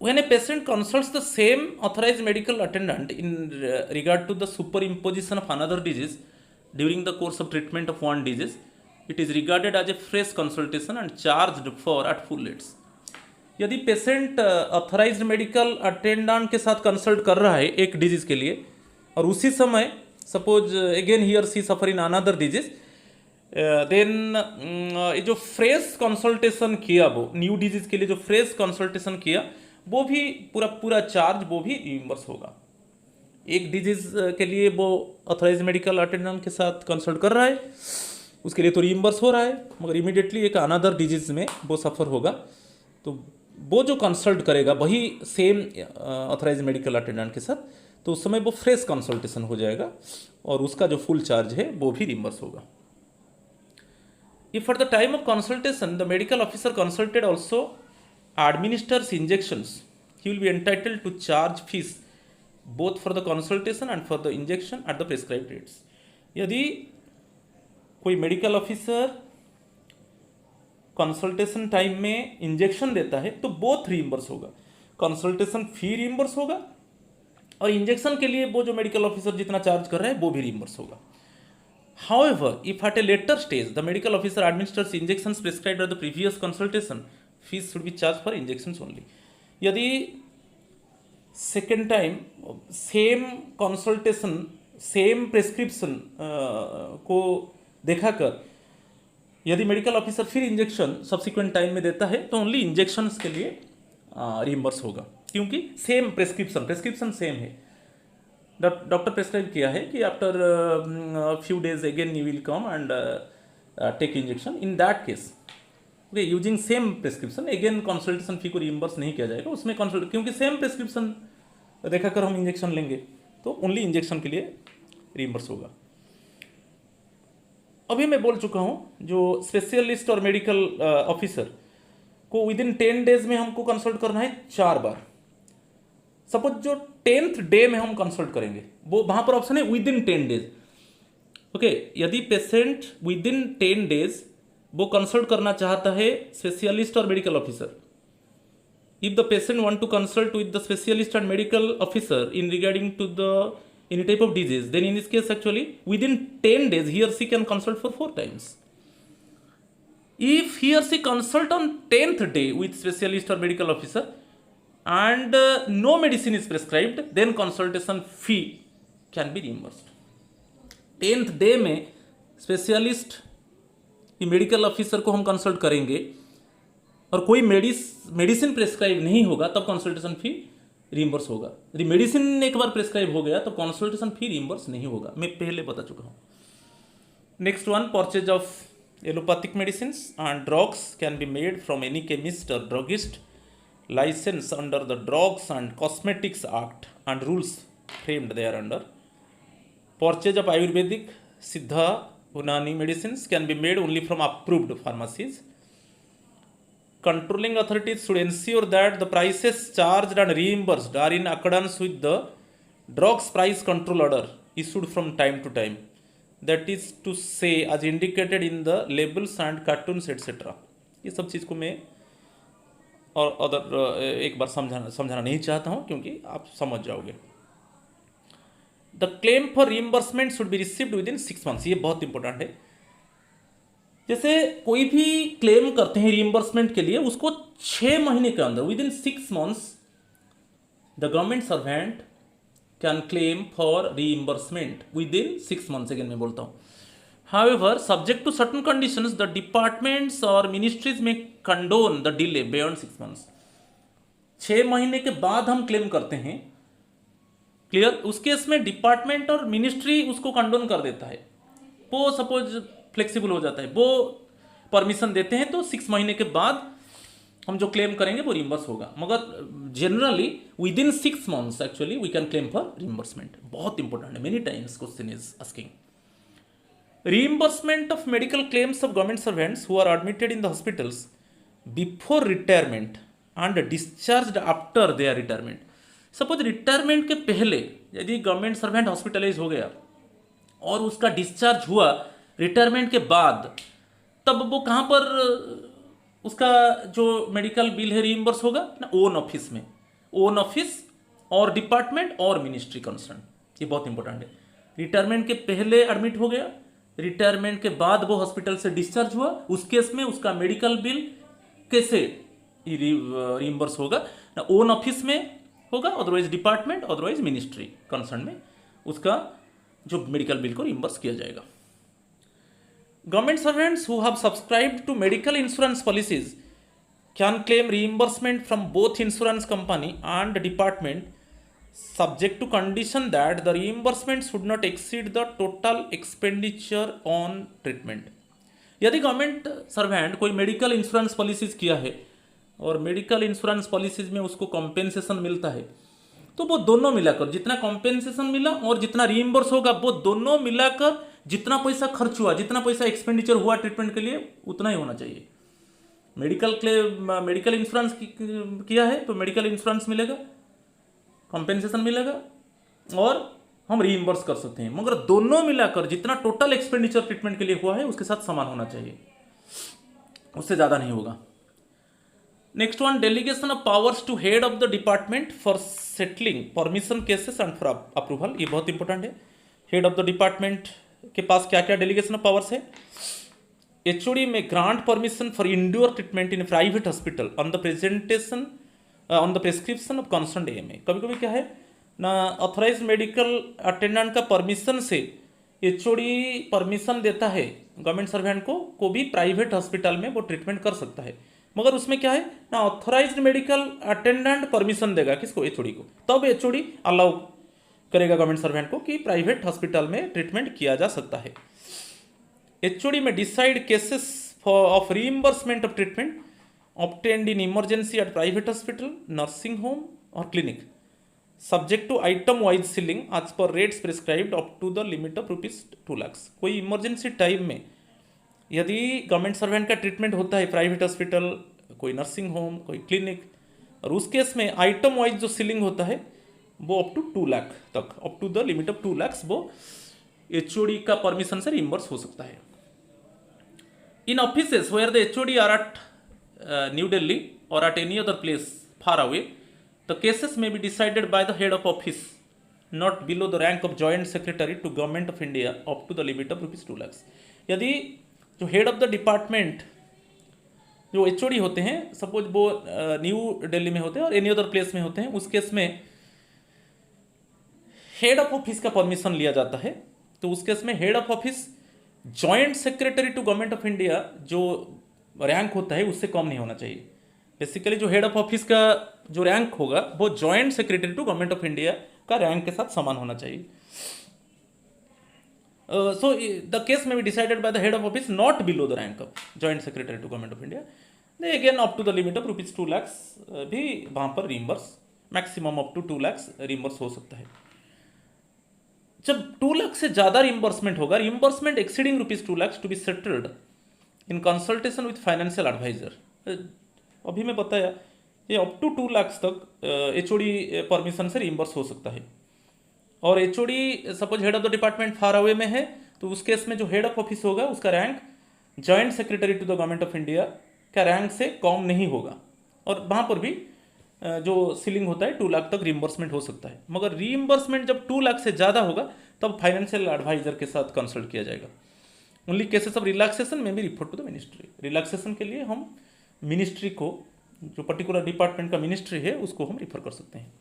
When a patient consults the same authorized medical attendant in regard to the superimposition of another disease during the course of treatment of one disease, it is regarded as a fresh consultation and charged for at full rates। यदि patient authorised medical attendant के साथ consult कर रहा है एक disease के लिए, और उसी समय सपोज अगेन ही और सी सफर इन अनदर डिजीज, देन ये जो फ्रेश कंसल्टेशन किया, वो न्यू डिजीज के लिए जो फ्रेश कंसल्टेशन किया, वो भी पूरा चार्ज वो भी रिइम्बर्स होगा। एक डिजीज के लिए वो ऑथराइज्ड मेडिकल अटेंडेंट के साथ कंसल्ट कर रहा है, उसके लिए तो रिइम्बर्स हो रहा है, मगर इमीडिएटली एक अनदर डिजीज में वो सफ़र होगा, तो वो जो कंसल्ट करेगा वही सेम ऑथराइज्ड मेडिकल अटेंडेंट के साथ, तो उस समय वो फ्रेश कंसल्टेशन हो जाएगा और उसका जो फुल चार्ज है वो भी रिइम्बर्स होगा। If at the time of consultation the medical officer consulted also administers injections, he will be entitled to charge fees both for the consultation and for the injection at the prescribed rates। यदि कोई medical officer consultation time में injection देता है तो both reimburse होगा, consultation फी reimburse होगा और injection के लिए वो जो मेडिकल ऑफिसर जितना चार्ज कर रहा है वो भी रिइम्बर्स होगा। However, if at a later stage the medical officer administers injections prescribed at the previous consultation, fees should be charged for injections only. यदि second time same consultation same prescription को देखाकर यदि medical officer फिर injection subsequent time में देता है तो only injections के लिए रिइम्बर्स होगा, क्योंकि सेम प्रेस्क्रिप्शन सेम है. डॉक्टर प्रेस्क्राइब किया है कि after few days again you will come and take injection. In that case okay using same prescription again consultation fee को रिइम्बर्स नहीं किया जाएगा उसमें, क्योंकि सेम प्रेस्क्रिप्शन देखाकर हम इंजेक्शन लेंगे तो ओनली इंजेक्शन के लिए रिइम्बर्स होगा. अभी मैं बोल चुका हूँ जो स्पेशलिस्ट और मेडिकल ऑफिसर को विद इन 10 डेज में हमको कंसल्ट करना है 4 बार. सपोज जो 10th डे में हम कंसल्ट करेंगे वो वहां पर ऑप्शन है विद इन 10 डेज. ओके यदि पेशेंट विद इन 10 डेज वो कंसल्ट करना चाहता है स्पेशलिस्ट और medical officer, if the patient want to consult with the specialist and medical officer in regarding to the any type of disease, then in this case actually within 10 days he or she can consult for 4 times. If he or she consult on 10th day with specialist or medical officer and no medicine is prescribed, then consultation fee can be reimbursed. 10th day में specialist medical officer को हम consult करेंगे और कोई medicine prescribe नहीं होगा तब consultation फी reimburse होगा. यदि मेडिसिन एक बार प्रेस्क्राइब हो गया तो कंसल्टेशन फी रिइम्बर्स नहीं होगा, मैं पहले बता चुका हूँ. Next one, purchase of allopathic medicine and drugs can be made from any chemist और druggist licence under the drugs and cosmetics act and rules framed thereunder. Purchase of Ayurvedic Siddha Unani medicine can be made only from approved pharmacies. Controlling authorities should ensure that the prices charged and reimbursed are in accordance with the drugs price control order issued from time to time, that is to say as indicated in the labels and cartoons etc. ये सब चीज़ को मैं और other एक बार समझाना नहीं चाहता हूँ क्योंकि आप समझ जाओगे. The claim for reimbursement should be received within 6 months. ये बहुत इंपॉर्टेंट है. जैसे कोई भी क्लेम करते हैं रिइम्बर्समेंट के लिए उसको 6 महीने के अंदर within 6 months the government servant can claim for reimbursement within 6 months. Again मैं बोलता हूँ, however subject to certain conditions the departments और ministries may condone the delay beyond 6 months. 6 महीने के बाद हम क्लेम करते हैं, क्लियर. उस केस में डिपार्टमेंट और मिनिस्ट्री उसको कंडोन कर देता है, वो सपोज फ्लेक्सिबल हो जाता है, वो परमिशन देते हैं तो 6 महीने के बाद हम जो क्लेम करेंगे वो रिइम्बर्स होगा. मगर generally within 6 months actually we can claim for reimbursement. बहुत इंपॉर्टेंट है, many times question is asking. Reimbursement of medical claims of government servants who are admitted in the hospitals before retirement and discharged after their retirement. Suppose retirement के पहले यदि government servant hospitalise हो गया और उसका discharge हुआ retirement के बाद, तब वो कहाँ पर उसका जो मेडिकल बिल है रिइम्बर्स होगा ना, ओन ऑफिस में. ओन ऑफिस और डिपार्टमेंट और मिनिस्ट्री कंसर्न, ये बहुत इंपॉर्टेंट है. रिटायरमेंट के पहले एडमिट हो गया, रिटायरमेंट के बाद वो हॉस्पिटल से डिस्चार्ज हुआ, उस केस में उसका मेडिकल बिल कैसे रिइम्बर्स होगा ना, ओन ऑफिस में होगा, otherwise department, otherwise ministry concern में उसका जो मेडिकल बिल को रिइम्बर्स किया जाएगा. Government servants who have subscribed to medical insurance policies can claim reimbursement from both insurance company and department subject to condition that the reimbursement should not exceed the total expenditure on treatment. यदि government servant कोई medical insurance policies किया है और medical insurance policies में उसको compensation मिलता है तो वो दोनों मिलाकर जितना कॉम्पेंसेशन मिला और जितना रीइम्बर्स होगा वो दोनों मिलाकर जितना पैसा खर्च हुआ, जितना पैसा एक्सपेंडिचर हुआ ट्रीटमेंट के लिए उतना ही होना चाहिए. मेडिकल इंश्योरेंस किया है तो मेडिकल इंश्योरेंस मिलेगा, कॉम्पेंसेशन मिलेगा और हम रीइम्बर्स कर सकते हैं, मगर दोनों मिलाकर जितना टोटल एक्सपेंडिचर ट्रीटमेंट के लिए हुआ है उसके साथ समान होना चाहिए, उससे ज़्यादा नहीं होगा. Next one, delegation of powers to head of the department for settling permission cases and for approval. ये बहुत इंपॉर्टेंट है. हेड ऑफ द डिपार्टमेंट के पास क्या क्या डेलीगेशन ऑफ पावर्स है? एचओडी में grant permission for indoor treatment in private hospital on the presentation on the prescription of concern AMA. कभी कभी क्या है ना, ऑथराइज मेडिकल अटेंडेंट का परमिशन से एचओडी परमिशन देता है गवर्नमेंट सर्वेंट को भी प्राइवेट हॉस्पिटल में वो ट्रीटमेंट कर सकता है, मगर उसमें क्या है ना, ऑथराइज्ड मेडिकल अटेंडेंट परमिशन देगा किसको? एचओडी को। तब एचओडी अलाउ करेगा गवर्नमेंट सर्वेंट को कि प्राइवेट हॉस्पिटल में ट्रीटमेंट किया जा सकता है। एचओडी में decide cases of reimbursement of treatment obtained in emergency at private hospital, nursing home और clinic subject to item wise ceiling as per rates prescribed up to the limit of ₹2 lakh. कोई emergency time में यदि government servant का treatment होता है private hospital, कोई nursing home, कोई clinic, और उस केस में आइटम वाइज जो सीलिंग होता है वो अप टू 2 लाख तक, up to the limit of 2 lakh वो एचओडी का परमिशन से रिइंबर्स हो सकता है। In offices where the HOD are at New Delhi और at any other place far away, the cases may be decided by the head of office not below the rank of joint secretary to government of India up to the limit of ₹2 lakh. यदि जो head of the department जो HOD होते हैं, suppose वो new Delhi में होते हैं और एनी अदर प्लेस में होते हैं, उस केस में हेड ऑफ ऑफिस का परमिशन लिया जाता है, तो उस केस में head of office joint secretary to government of India जो रैंक होता है उससे कम नहीं होना चाहिए। बेसिकली जो हेड ऑफ ऑफिस का जो रैंक होगा वो joint secretary to government of India का रैंक के साथ समान होना चाहिए। So the case may be decided by the head of office not below the rank of joint secretary to government of India. They again up to the limit of ₹2 lakhs भी वहाँ पर रिइंबर्स, maximum up to 2 lakhs रिइंबर्स हो सकता है। जब 2 लाख से ज़्यादा reimbursement होगा, reimbursement exceeding ₹2 lakhs to be settled in consultation with financial adviser. अभी मैं बताया ये अप टू 2 lakhs तक एचओडी परमिशन से रिइंबर्स हो सकता है। और HOD suppose head of the department far away में है, तो उस केस में जो हेड ऑफ ऑफिस होगा उसका rank joint secretary to the government of India का रैंक से कम नहीं होगा, और वहाँ पर भी जो सीलिंग होता है 2 लाख तक रिइंबर्समेंट हो सकता है। मगर रिइंबर्समेंट जब 2 लाख से ज़्यादा होगा तब फाइनेंशियल एडवाइजर के साथ कंसल्ट किया जाएगा। ओनली केसेस ऑफ रिलैक्सेशन में भी report to the ministry. Relaxation के लिए हम मिनिस्ट्री को, जो पर्टिकुलर डिपार्टमेंट का मिनिस्ट्री है, उसको हम रिफर कर सकते हैं।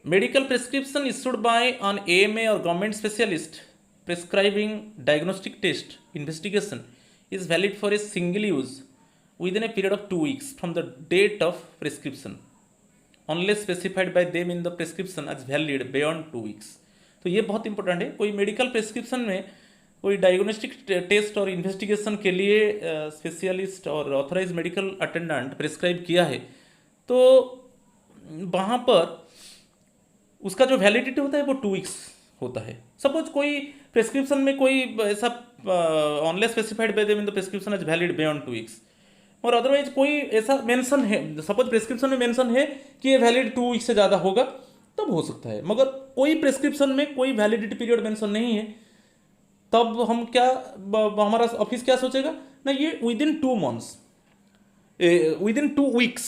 Medical prescription issued by an AMA or government specialist prescribing diagnostic test investigation is valid for a single use within a period of 2 weeks from the date of prescription unless specified by them in the prescription as valid beyond 2 weeks। तो ये बहुत important है। कोई medical prescription में कोई diagnostic test और investigation के लिए स्पेशलिस्ट और ऑथराइज मेडिकल अटेंडेंट प्रिस्क्राइब किया है, तो वहाँ पर उसका जो वैलिडिटी होता है वो 2 weeks होता है। सपोज कोई प्रेस्क्रिप्शन में कोई ऐसा unless specified by them in the prescription as valid beyond 2 weeks, और अदरवाइज कोई ऐसा मेंशन है, सपोज प्रेस्क्रिप्शन में मेंशन है कि ये वैलिड 2 weeks से ज़्यादा होगा, तब हो सकता है। मगर कोई प्रेस्क्रिप्शन में कोई वैलिडिटी पीरियड मेंशन नहीं है, तब हम क्या, हमारा ऑफिस क्या सोचेगा ना, ये within 2 months, within 2 weeks,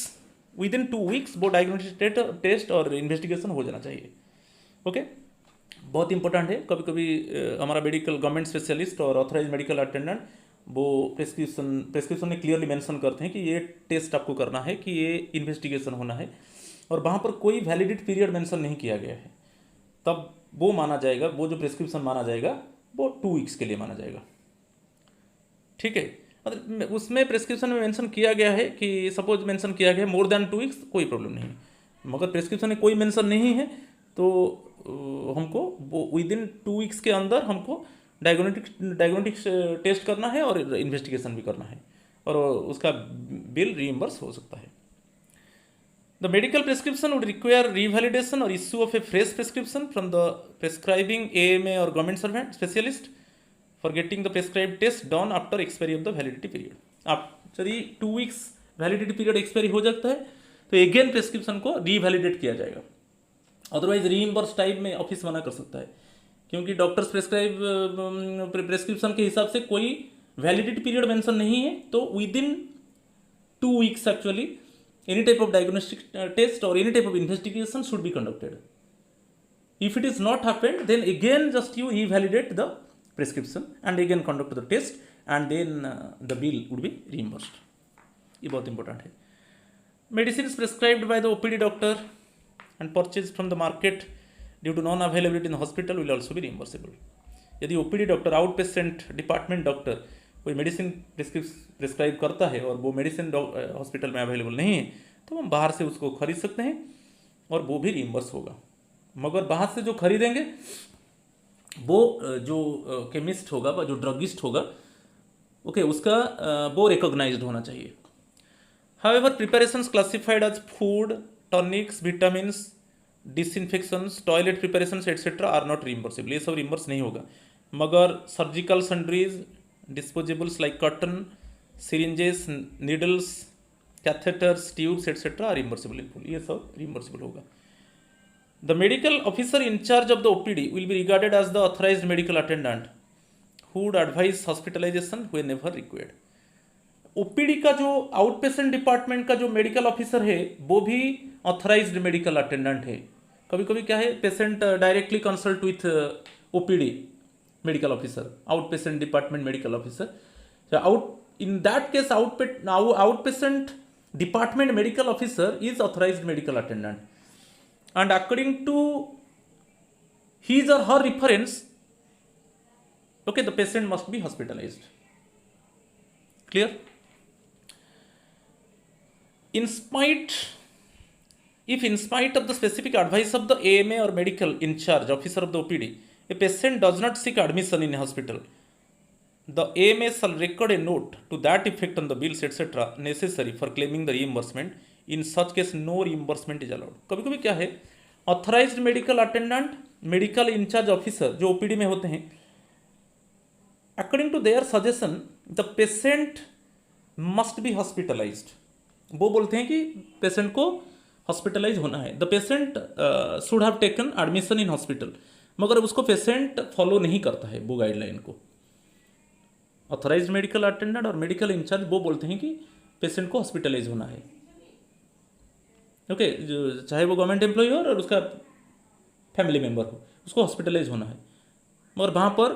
within 2 weeks वो डायग्नोस्टिक टेस्ट और इन्वेस्टिगेशन हो जाना चाहिए। ओके, बहुत इंपॉर्टेंट है। कभी कभी हमारा मेडिकल गवर्नमेंट स्पेशलिस्ट और ऑथराइज मेडिकल अटेंडेंट वो प्रेस्क्रिप्शन में क्लियरली मेंशन करते हैं कि ये टेस्ट आपको करना है, कि ये इन्वेस्टिगेशन होना है, और वहाँ पर कोई वैलिडिटी पीरियड मेंशन नहीं किया गया है, तब वो माना जाएगा, वो जो प्रेस्क्रिप्शन माना जाएगा वो 2 weeks के लिए माना जाएगा। ठीक है, मतलब उसमें प्रेस्क्रिप्शन में मेंशन किया गया है कि सपोज मेंशन किया गया है मोर देन 2 weeks, कोई प्रॉब्लम नहीं है। मगर प्रेस्क्रिप्शन में कोई मेंशन नहीं है तो हमको वो विदिन 2 weeks के अंदर हमको डायग्नोस्टिक टेस्ट करना है और इन्वेस्टिगेशन भी करना है, और उसका बिल रीइंबर्स हो सकता है। The medical prescription would require revalidation और issue of a fresh prescription from the prescribing AMA और government servant specialist for getting the prescribe test done after expiry of the validity period. आप यदि 2 weeks validity period expiry हो जाता है तो again prescription को रीवैलिडेट किया जाएगा, अदरवाइज रीइंबर्स टाइम में ऑफिस मना कर सकता है, क्योंकि डॉक्टर्स प्रेस्क्रिप्शन के हिसाब से कोई वैलिडिटी पीरियड मेंशन नहीं है, तो within 2 weeks actually any type of diagnostic test और any type of investigation should be conducted. If it is not happened, then again just you evaluate the prescription and again conduct the test and then the bill would be reimbursed. ये बहुत important है. Medicines prescribed by the OPD doctor and purchased from the market due to non availability in the hospital will also be reimbursable. यदि OPD doctor out patient department doctor कोई medicine prescribe करता है और वो medicine hospital में available नहीं है तो हम बाहर से उसको खरीद सकते हैं और वो भी रिइम्बर्स होगा. मगर बाहर से जो खरीदेंगे वो जो केमिस्ट होगा जो ड्रगिस्ट होगा ओके उसका वो रिकॉग्नाइज्ड होना चाहिए. However preparations classified as food tonics vitamins disinfections toilet preparations etcetera are not reimbursable. ये सब रिइम्बर्स नहीं होगा. मगर surgical sundries disposables like cotton syringes needles catheters tubes etcetera are reimbursable in full. ये सब रिइम्बर्सेबल होगा. The medical officer in charge of the OPD will be regarded as the authorized medical attendant who would advise hospitalization whenever required. OPD का जो out patient department का जो medical officer है वो भी ऑथराइज्ड मेडिकल अटेंडेंट है. कभी कभी क्या है patient directly consult with OPD medical officer out patient department medical officer. Out in that case out patient department medical officer is authorised medical attendant. And according to his or her reference, okay, the patient must be hospitalized. Clear? In spite of the specific advice of the AMA or medical in charge officer of the OPD, a patient does not seek admission in a hospital, the AMA shall record a note to that effect on the bills etc. necessary for claiming the reimbursement. In such case no reimbursement is allowed. कभी कभी क्या है authorised medical attendant medical incharge officer जो OPD में होते हैं according to their suggestion the patient must be hospitalised. वो बोलते हैं कि पेशेंट को हॉस्पिटलाइज होना है. The patient should have taken admission in hospital. मगर उसको पेशेंट फॉलो नहीं करता है वो गाइडलाइन को. ऑथराइज्ड मेडिकल अटेंडेंट और मेडिकल इंचार्ज वो बोलते हैं कि पेशेंट को हॉस्पिटलाइज होना है. ओके चाहे वो गवर्नमेंट एम्प्लॉय हो और उसका फैमिली मेम्बर हो उसको हॉस्पिटलाइज होना है. मगर वहाँ पर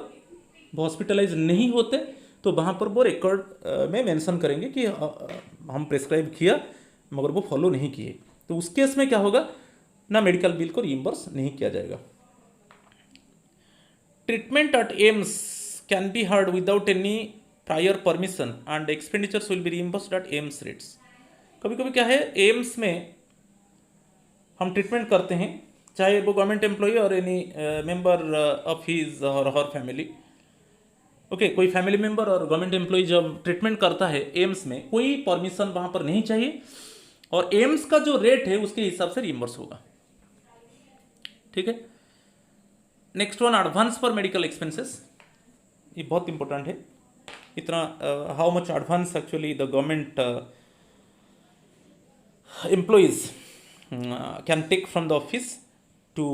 वो हॉस्पिटलाइज नहीं होते तो वहाँ पर वो रिकॉर्ड में मेंशन करेंगे कि हम प्रिस्क्राइब किया मगर वो फॉलो नहीं किए. तो उस केस में क्या होगा ना मेडिकल बिल को रिइम्बर्स नहीं किया जाएगा. Treatment at AIIMS can be heard without any prior permission and expenditures will be reimbursed at AIIMS rates. कभी कभी क्या है एम्स में हम ट्रीटमेंट करते हैं चाहे वो गवर्नमेंट एम्प्लॉय और एनी मेंबर ऑफ हिज और हर फैमिली. ओके कोई फैमिली मेंबर और गवर्नमेंट एम्प्लॉय जब ट्रीटमेंट करता है एम्स में कोई परमिशन वहाँ पर नहीं चाहिए और एम्स का जो रेट है उसके हिसाब से रिइम्बर्स होगा. ठीक है. Next one advance for medical expenses. ये बहुत इंपॉर्टेंट है. इतना how much advance actually the government employees can take from the office to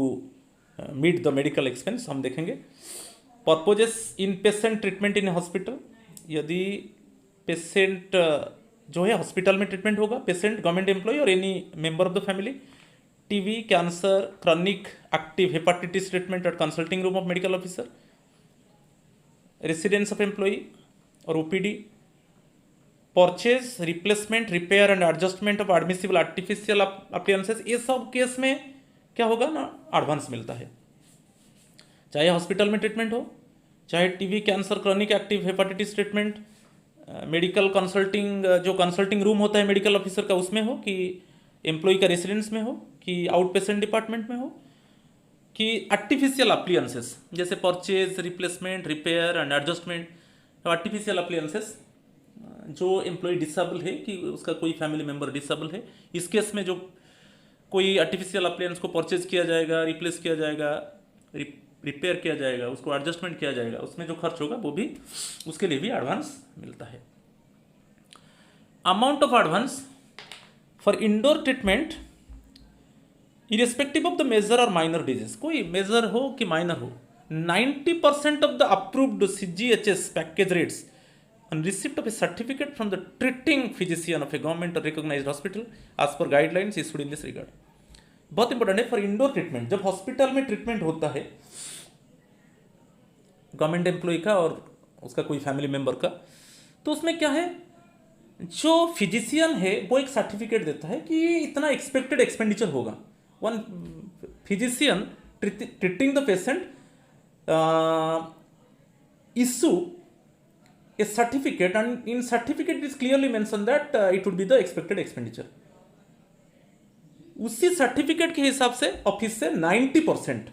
meet the medical expense हम देखेंगे. Purposes inpatient treatment in hospital. यदि पेशेंट जो है hospital में ट्रीटमेंट होगा पेशेंट गवर्नमेंट एम्प्लॉय और any member of the family. TB cancer chronic active hepatitis treatment at consulting room of medical officer. Residence of employee और OPD. Purchase replacement repair and adjustment of admissible artificial appliances. ये सब case में क्या होगा ना advance मिलता है. चाहे हॉस्पिटल में ट्रीटमेंट हो चाहे TB cancer chronic active hepatitis treatment medical consulting जो कंसल्टिंग रूम होता है मेडिकल ऑफिसर का उसमें हो कि एम्प्लॉय का रेसिडेंस में हो कि आउट पेशेंट डिपार्टमेंट में हो कि आर्टिफिशियल अप्लायंसेस जैसे purchase replacement repair and adjustment artificial appliances जो एम्प्लॉय डिसेबल है कि उसका कोई फैमिली मेंबर डिसेबल है. इस केस में जो कोई आर्टिफिशियल अप्लायंस को परचेज किया जाएगा रिप्लेस किया जाएगा रिपेयर किया जाएगा उसको एडजस्टमेंट किया जाएगा उसमें जो खर्च होगा वो भी उसके लिए भी एडवांस मिलता है. Amount of advance for indoor treatment irrespective of the major और माइनर डिजीज. कोई मेजर हो कि माइनर हो 90% of the approved CGHS package rates on receipt of a certificate from the treating physician of a government or recognized hospital as per guidelines issued in this regard. बहुत important है for indoor treatment. जब hospital में treatment होता है government employ का और उसका कोई फैमिली मेंबर का, तो उसमें क्या है, जो फिजिशियन है वो एक सर्टिफिकेट देता है कि इतना एक्सपेक्टेड एक्सपेंडिचर होगा। One physician treating the patient issue a certificate, and in certificate it is clearly mentioned that it would be the expected expenditure. उसी सर्टिफिकेट के हिसाब से ऑफिस से 90%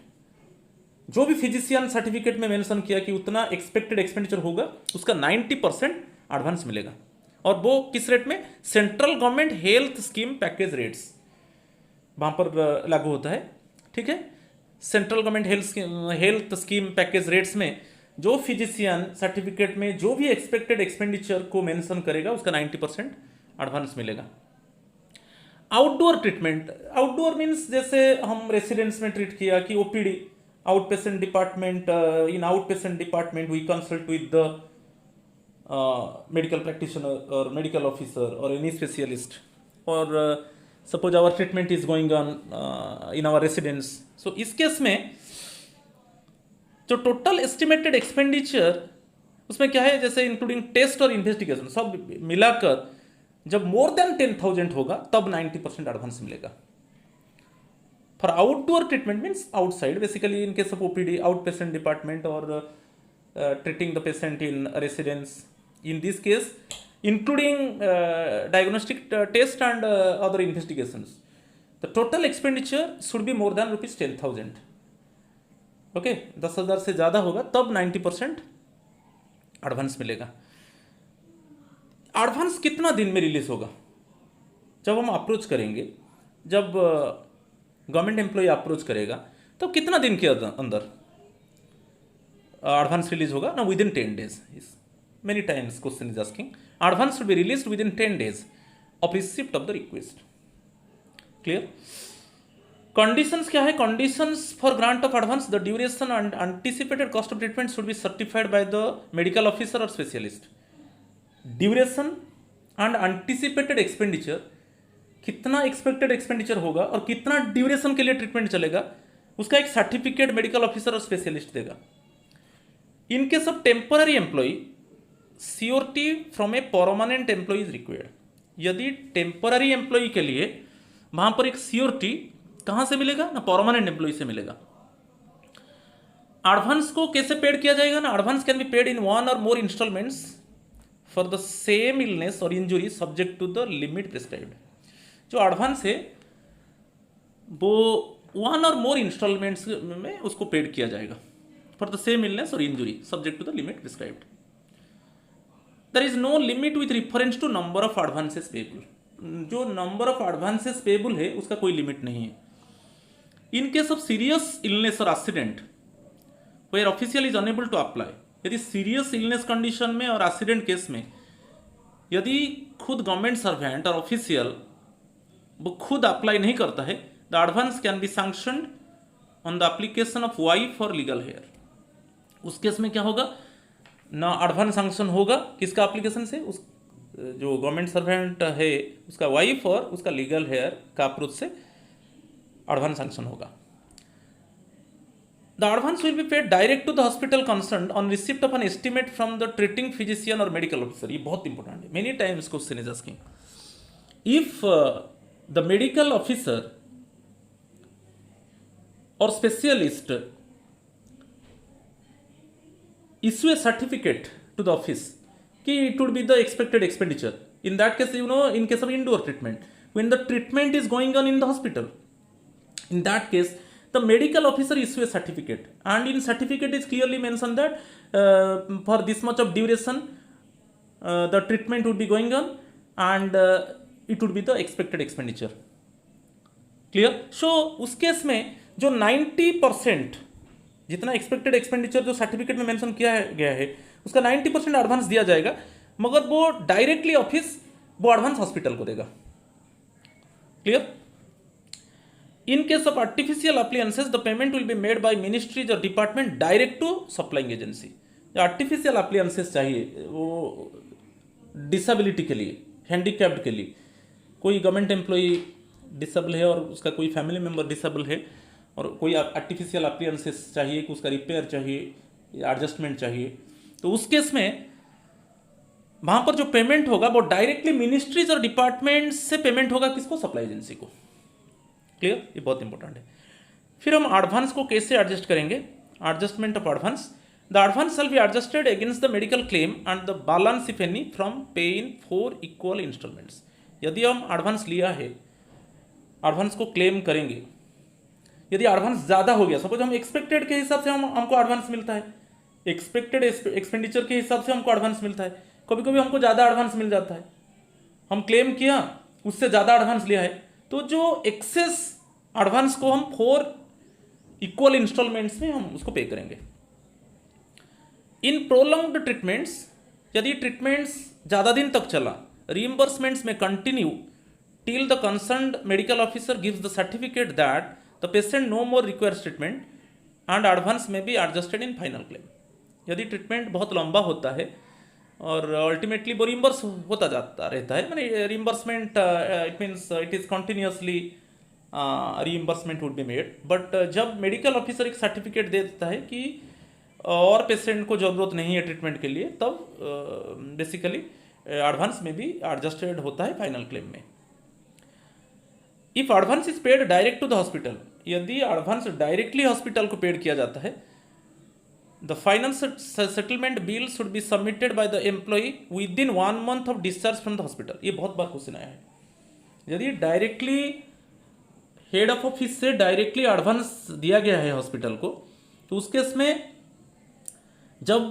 जो भी फिजिशियन सर्टिफिकेट में मेंशन किया कि उतना एक्सपेक्टेड एक्सपेंडिचर होगा, उसका 90% एडवांस मिलेगा। और वो किस रेट में? Central government health scheme package rates वहां पर लागू होता है। ठीक है, central government health scheme package rates में जो फिजिशियन सर्टिफिकेट में जो भी एक्सपेक्टेड एक्सपेंडिचर को मेंशन करेगा उसका 90% एडवांस मिलेगा। आउटडोर ट्रीटमेंट, आउटडोर मीन्स जैसे हम रेसिडेंस में ट्रीट किया कि OPD out patient department, in out patient department we consult with the medical practitioner और मेडिकल ऑफिसर और एनी स्पेशलिस्ट, और suppose our treatment is going on in our residence. So इस case में जो total estimated expenditure उसमें क्या है, जैसे इंक्लूडिंग टेस्ट और इन्वेस्टिगेशन सब मिलाकर जब मोर देन 10,000 होगा तब 90% एडवांस मिलेगा। For outdoor treatment means outside, basically in case of OPD out patient department और treating the patient in residence, in this case including diagnostic test and other investigations, the total expenditure should be more than rupees 10,000. Okay, 10,000 से ज़्यादा होगा तब 90% advance मिलेगा। Advance कितना दिन में release होगा? जब हम अप्रोच करेंगे, जब गवर्नमेंट एम्प्लॉय अप्रोच करेगा तो कितना दिन के अंदर एडवांस रिलीज होगा ना? With in 10 days. Many times question is asking, advance should be released within 10 days of receipt of the request. Clear? Conditions क्या है? Conditions for grant of advance, the duration and anticipated cost of treatment should be certified by the medical officer or specialist. Duration and anticipated expenditure, कितना expected expenditure होगा और कितना duration के लिए treatment चलेगा, उसका एक सर्टिफिकेट मेडिकल ऑफिसर और स्पेशलिस्ट देगा। In case of temporary employee, COT from a permanent employee is required. यदि टेम्पररी एम्प्लॉई के लिए वहां पर एक COT कहां से मिलेगा ना? परमानेंट एम्प्लॉई से मिलेगा। एडवांस को कैसे पेड किया जाएगा ना? Advance can be paid in 1 or more instalments for the same illness और injury subject to the limit prescribed. जो एडवांस है वो 1 or more इंस्टॉलमेंट्स में उसको पेड किया जाएगा for the same illness or injury subject to the limit prescribed. There is no limit with reference to number of advances payable. जो number of advances payable है उसका कोई लिमिट नहीं है। In case of serious illness or accident where official is unable to apply, यदि serious illness condition में और accident case में यदि खुद गवर्नमेंट सर्वेंट और ऑफिशियल वो खुद अप्लाई नहीं करता है, the advance can be sanctioned on the application of wife or legal heir. उस केस में क्या होगा ना? एडवांस सैंक्शन होगा किसका एप्लीकेशन से? उस जो गवर्नमेंट सर्वेंट है उसका वाइफ और उसका लीगल हेयर का अप्रोच से एडवांस सैंक्शन होगा। The advance will be paid direct to the hospital concern on receipt of an estimate from the treating physician और मेडिकल ऑफिसर। ये बहुत इंपॉर्टेंट है। Many times question is asking, if the medical officer और specialist issue a certificate to the office कि it would be the expected expenditure. In that case, in case of indoor treatment, when the treatment is going on in the hospital, in that case, the medical officer issue a certificate, and in certificate is clearly mentioned that for this much of duration, the treatment would be going on, and it would be the expected expenditure. Clear? So उस case में जो 90% जितना expected expenditure जो certificate में mention किया गया है उसका 90% एडवांस दिया जाएगा, मगर वो डायरेक्टली ऑफिस वो एडवांस हॉस्पिटल को देगा। Clear? In case of artificial appliances the payment will be made by ministries और department direct to supplying agency. जो आर्टिफिशियल अप्लायंसेस चाहिए वो डिसेबिलिटी के लिए, हैंडीकैप्ड के लिए, कोई गवर्नमेंट एम्प्लॉई डिसेबल है और उसका कोई फैमिली मेम्बर डिसेबल है और कोई आर्टिफिशियल अपियरेंसेस चाहिए कि उसका रिपेयर चाहिए या एडजस्टमेंट चाहिए, तो उस केस में वहाँ पर जो पेमेंट होगा वो डायरेक्टली मिनिस्ट्रीज और डिपार्टमेंट से पेमेंट होगा किसको, सप्लाई एजेंसी को। क्लियर, ये बहुत इंपॉर्टेंट है। फिर हम एडवांस को कैसे एडजस्ट करेंगे, adjustment of advance. The advance shall be adjusted against the medical claim and the balance if any from पे इन 4 इक्वल इंस्टॉलमेंट्स। यदि हम एडवांस लिया है, एडवांस को क्लेम करेंगे, यदि एडवांस ज़्यादा हो गया, सपोज हम एक्सपेक्टेड के हिसाब से हमको एडवांस मिलता है, एक्सपेक्टेड एक्सपेंडिचर के हिसाब से हमको एडवांस मिलता है, कभी कभी हमको ज़्यादा एडवांस मिल जाता है, हम क्लेम किया उससे ज़्यादा एडवांस लिया है, तो जो एक्सेस एडवांस को हम 4 इक्वल इंस्टॉलमेंट्स में हम उसको पे करेंगे। इन प्रोलॉन्ग्ड ट्रीटमेंट्स, यदि ट्रीटमेंट्स ज़्यादा दिन तक चला, reimbursements may continue till the concerned medical officer gives the certificate that the patient no more requires treatment and advance may be adjusted in final claim. यदि treatment बहुत लंबा होता है और अल्टीमेटली वो रिम्बर्स होता जाता रहता है, मैंने reimbursement it means it is continuously reimbursement would be made, but जब मेडिकल ऑफिसर एक सर्टिफिकेट दे देता है कि और पेशेंट को ज़रूरत नहीं है ट्रीटमेंट के लिए, तब बेसिकली एडवांस में भी एडजस्टेड होता है फाइनल क्लेम में। If advance is paid direct to the hospital, यदि एडवांस डायरेक्टली हॉस्पिटल को पेड किया जाता है, the final settlement bill should be submitted by the employee within 1 month of discharge from the hospital. ये बहुत बार क्वेश्चन आया है। यदि डायरेक्टली हेड ऑफ ऑफिस से डायरेक्टली एडवांस दिया गया है हॉस्पिटल को, तो उस केस में जब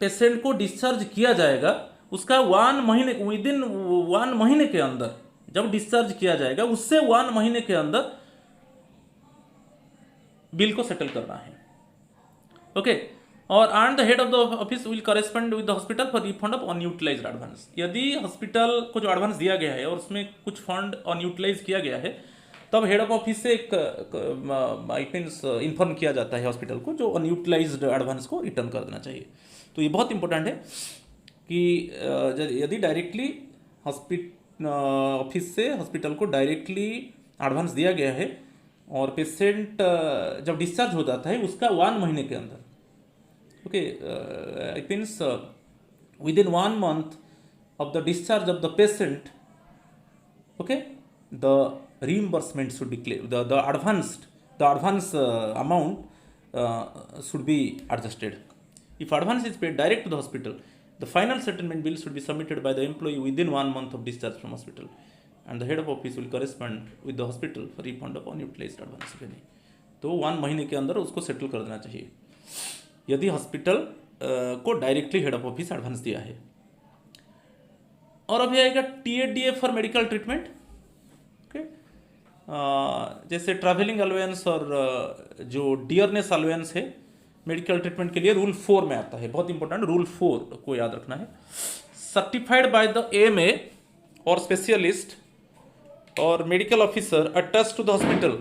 पेशेंट को डिस्चार्ज किया जाएगा, उसका 1 महीने विद इन 1 महीने के अंदर जब डिस्चार्ज किया जाएगा, उससे 1 महीने के अंदर बिल को सेटल करना है। ओके, और and the head of the office will correspond with the hospital for refund of unutilised advance. यदि हॉस्पिटल को जो एडवांस दिया गया है और उसमें कुछ फंड अनयूटिलाइज किया गया है, तब हेड ऑफ ऑफिस से एक आई मीन्स इन्फॉर्म किया जाता है हॉस्पिटल को, जो अनयूटिलाइज्ड एडवांस को रिटर्न कर देना चाहिए। तो ये बहुत इंपॉर्टेंट है कि यदि डायरेक्टली ऑफिस से हॉस्पिटल को डायरेक्टली एडवांस दिया गया है और पेशेंट जब डिस्चार्ज हो जाता है उसका 1 महीने के अंदर, okay, it means with in 1 month of the discharge of the patient, okay, the reimbursement should be claimed, the advance amount should be adjusted. If advance is paid direct to the hospital, the final settlement bill should be submitted by the employee within 1 month of discharge from hospital, and the head of office will correspond with the hospital for refund of unutilized advance if any. तो 1 महीने के अंदर उसको settle कर देना चाहिए यदि hospital को directly head of office advance दिया है। और अभी आएगा TADA फॉर मेडिकल ट्रीटमेंट। जैसे ट्रैवलिंग अलाउंस और जो डियरनेस अलाउंस है मेडिकल ट्रीटमेंट के लिए रूल 4 में आता है, बहुत इंपॉर्टेंट रूल 4 को याद रखना है। सर्टिफाइड बाय द AMA और स्पेशलिस्ट और medical officer attached to the hospital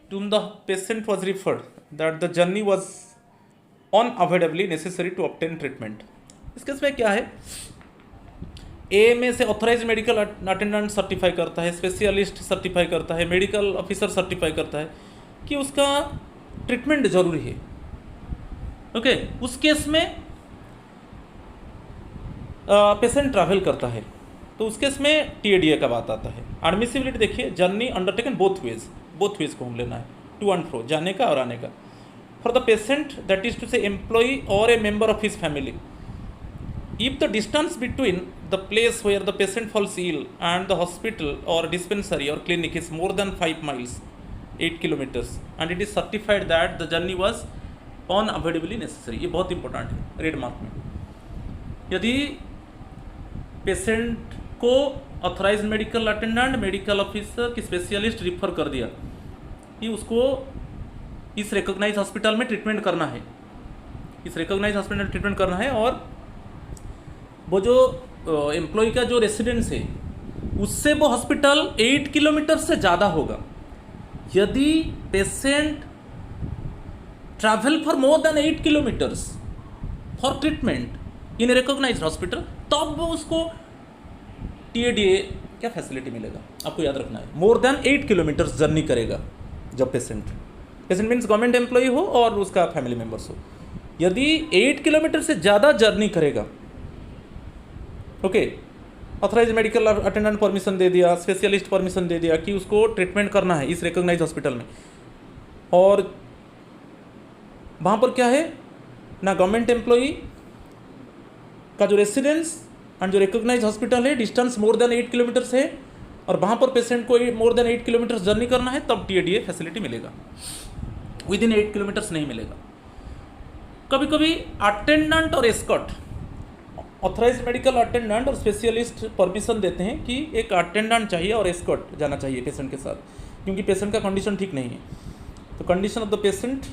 to whom the patient was referred that the journey was unavoidably necessary to obtain treatment। इस केस में क्या है, AMA से ऑथराइज मेडिकल अटेंडेंट सर्टिफाई करता है, specialist certify करता है, मेडिकल ऑफिसर सर्टिफाई करता है कि उसका ट्रीटमेंट जरूरी है। ओके, उस केस में पेशेंट ट्रैवल करता है, तो उस केस में TADA का बात आता है। एडमिसिबिलिटी देखिए, जर्नी अंडरटेकन बोथ वेज को हम लेना है, टू एंड फ्रो, जाने का और आने का। For the patient that is to say employee और a member of his family, if the distance between the place where the patient falls ill and the hospital or dispensary or clinic is more than 5 miles 8 kilometers and it is certified that the journey was unavoidably necessary, ये बहुत important है red mark में। यदि patient को authorise medical attendant, medical officer की specialist refer कर दिया कि उसको इस रिकॉग्नाइज हॉस्पिटल में ट्रीटमेंट करना है, इस रिकॉग्नाइज हॉस्पिटल में ट्रीटमेंट करना है, और वो जो एम्प्लॉय का जो रेसिडेंस है उससे वो हॉस्पिटल 8 किलोमीटर से ज़्यादा होगा। यदि patient travel for more than 8 kilometres for treatment in recognised hospital, तब वो उसको TADA क्या फैसिलिटी मिलेगा, आपको याद रखना है। मोर देन 8 किलोमीटर्स जर्नी करेगा जब पेशेंट मीन्स गवर्नमेंट एम्प्लॉई हो और उसका फैमिली मेम्बर्स हो। यदि 8 किलोमीटर से ज़्यादा जर्नी करेगा, okay, authorise medical attendant permission दे दिया, स्पेशलिस्ट परमिशन दे दिया कि उसको ट्रीटमेंट करना है इस रिकॉग्नाइज हॉस्पिटल में, और वहाँ पर क्या है ना, गवर्नमेंट एम्प्लॉई का जो रेसिडेंस एंड जो रिकॉग्नाइज हॉस्पिटल है डिस्टेंस मोर देन 8 किलोमीटर्स है, और वहाँ पर पेशेंट को मोर देन 8 किलोमीटर्स जर्नी करना है, तब TADA फैसिलिटी मिलेगा। विद इन 8 किलोमीटर्स नहीं मिलेगा। कभी कभी अटेंडेंट और एस्कॉर्ट, ऑथराइज मेडिकल अटेंडेंट और स्पेशलिस्ट परमिशन देते हैं कि एक अटेंडेंट चाहिए और एस्कॉर्ट जाना चाहिए पेशेंट के साथ, क्योंकि पेशेंट का कंडीशन ठीक नहीं है, तो condition of the patient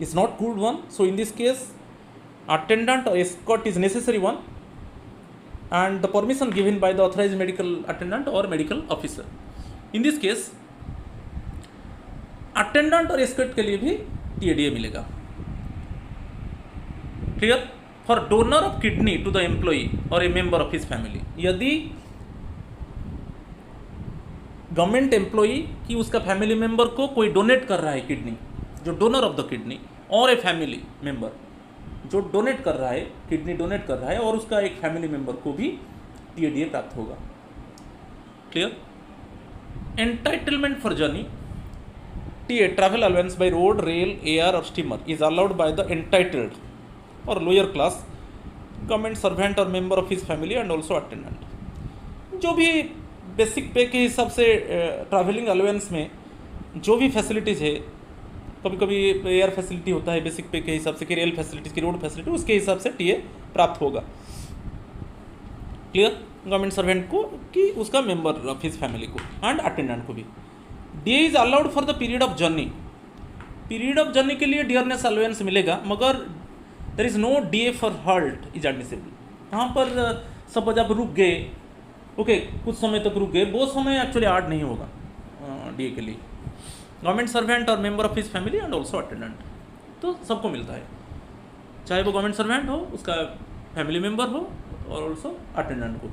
is not good one, so in this case attendant or escort is necessary one, and the permission given by the authorized medical attendant or medical officer. In this case attendant और escort के लिए भी TADA मिलेगा। Clear? For donor of kidney to the employee और a member of his family, यदि government employee की उसका family member को कोई डोनेट कर रहा है किडनी, जो डोनर ऑफ द किडनी, और ए फैमिली मेंबर जो डोनेट कर रहा है, किडनी डोनेट कर रहा है, और उसका एक फैमिली मेंबर को भी TADA प्राप्त होगा। Clear? Entitlement for journey TA, travel allowance by road, rail, air और steamer is allowed by the entitled और लोअर क्लास गवर्नमेंट सर्वेंट और member of his family and also attendant. जो भी basic पे के हिसाब से ट्रैवलिंग अलाउंस में जो भी फैसिलिटीज़ है, कभी कभी एयर फैसिलिटी होता है बेसिक पे के हिसाब से, कि रेल फैसिलिटीज़ की, रोड फैसिलिटी, उसके हिसाब से TA प्राप्त होगा। क्लियर? गवर्नमेंट सर्वेंट को कि उसका मेंबर ऑफ हिज फैमिली को एंड अटेंडेंट को भी। DA is allowed for the period of journey, period of journey के लिए डियरनेस अलाउंस मिलेगा, मगर there is no DA for halt is admissible. यहाँ पर सपोज आप रुक गए, ओके, कुछ समय तक रुक गए, वो समय एक्चुअली ऐड नहीं होगा DA के लिए। गवर्नमेंट सर्वेंट और member of his family and also attendant, तो सबको मिलता है, चाहे वो गवर्नमेंट सर्वेंट हो, उसका फैमिली मेंबर हो, और ऑल्सो अटेंडेंट को।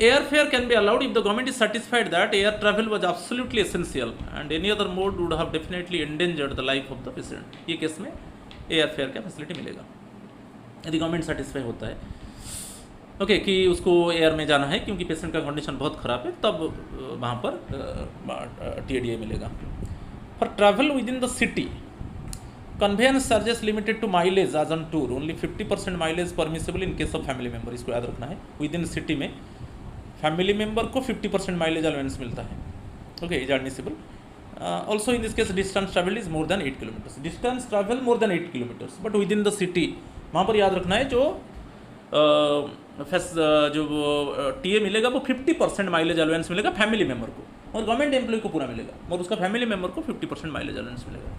Air fare can be allowed if the government is satisfied that air travel was absolutely essential and any other mode would have definitely endangered the life of the patient. ये case में air fare का facility मिलेगा यदि government satisfy होता है, okay, कि उसको air में जाना है क्योंकि पेशेंट का कंडीशन बहुत ख़राब है, तब वहाँ पर TADA मिलेगा। For travel within the city, conveyance charges limited to mileage as on tour, only 50% mileage permissible in case of family member. इसको याद रखना है, विद इन सिटी में फैमिली मेंबर को 50% माइलेज अलाउंस मिलता है, okay, is admissible. Also in this case distance travel is more than 8 kilometres, distance travel more than 8 kilometres, but within the city, वहाँ पर याद रखना है जो जो TA मिलेगा वो 50% माइलेज अलाउंस मिलेगा फैमिली मेंबर को, और गवर्नमेंट एम्प्लॉय को पूरा मिलेगा, और उसका फैमिली मेंबर को 50% माइलेज अलाउंस मिलेगा।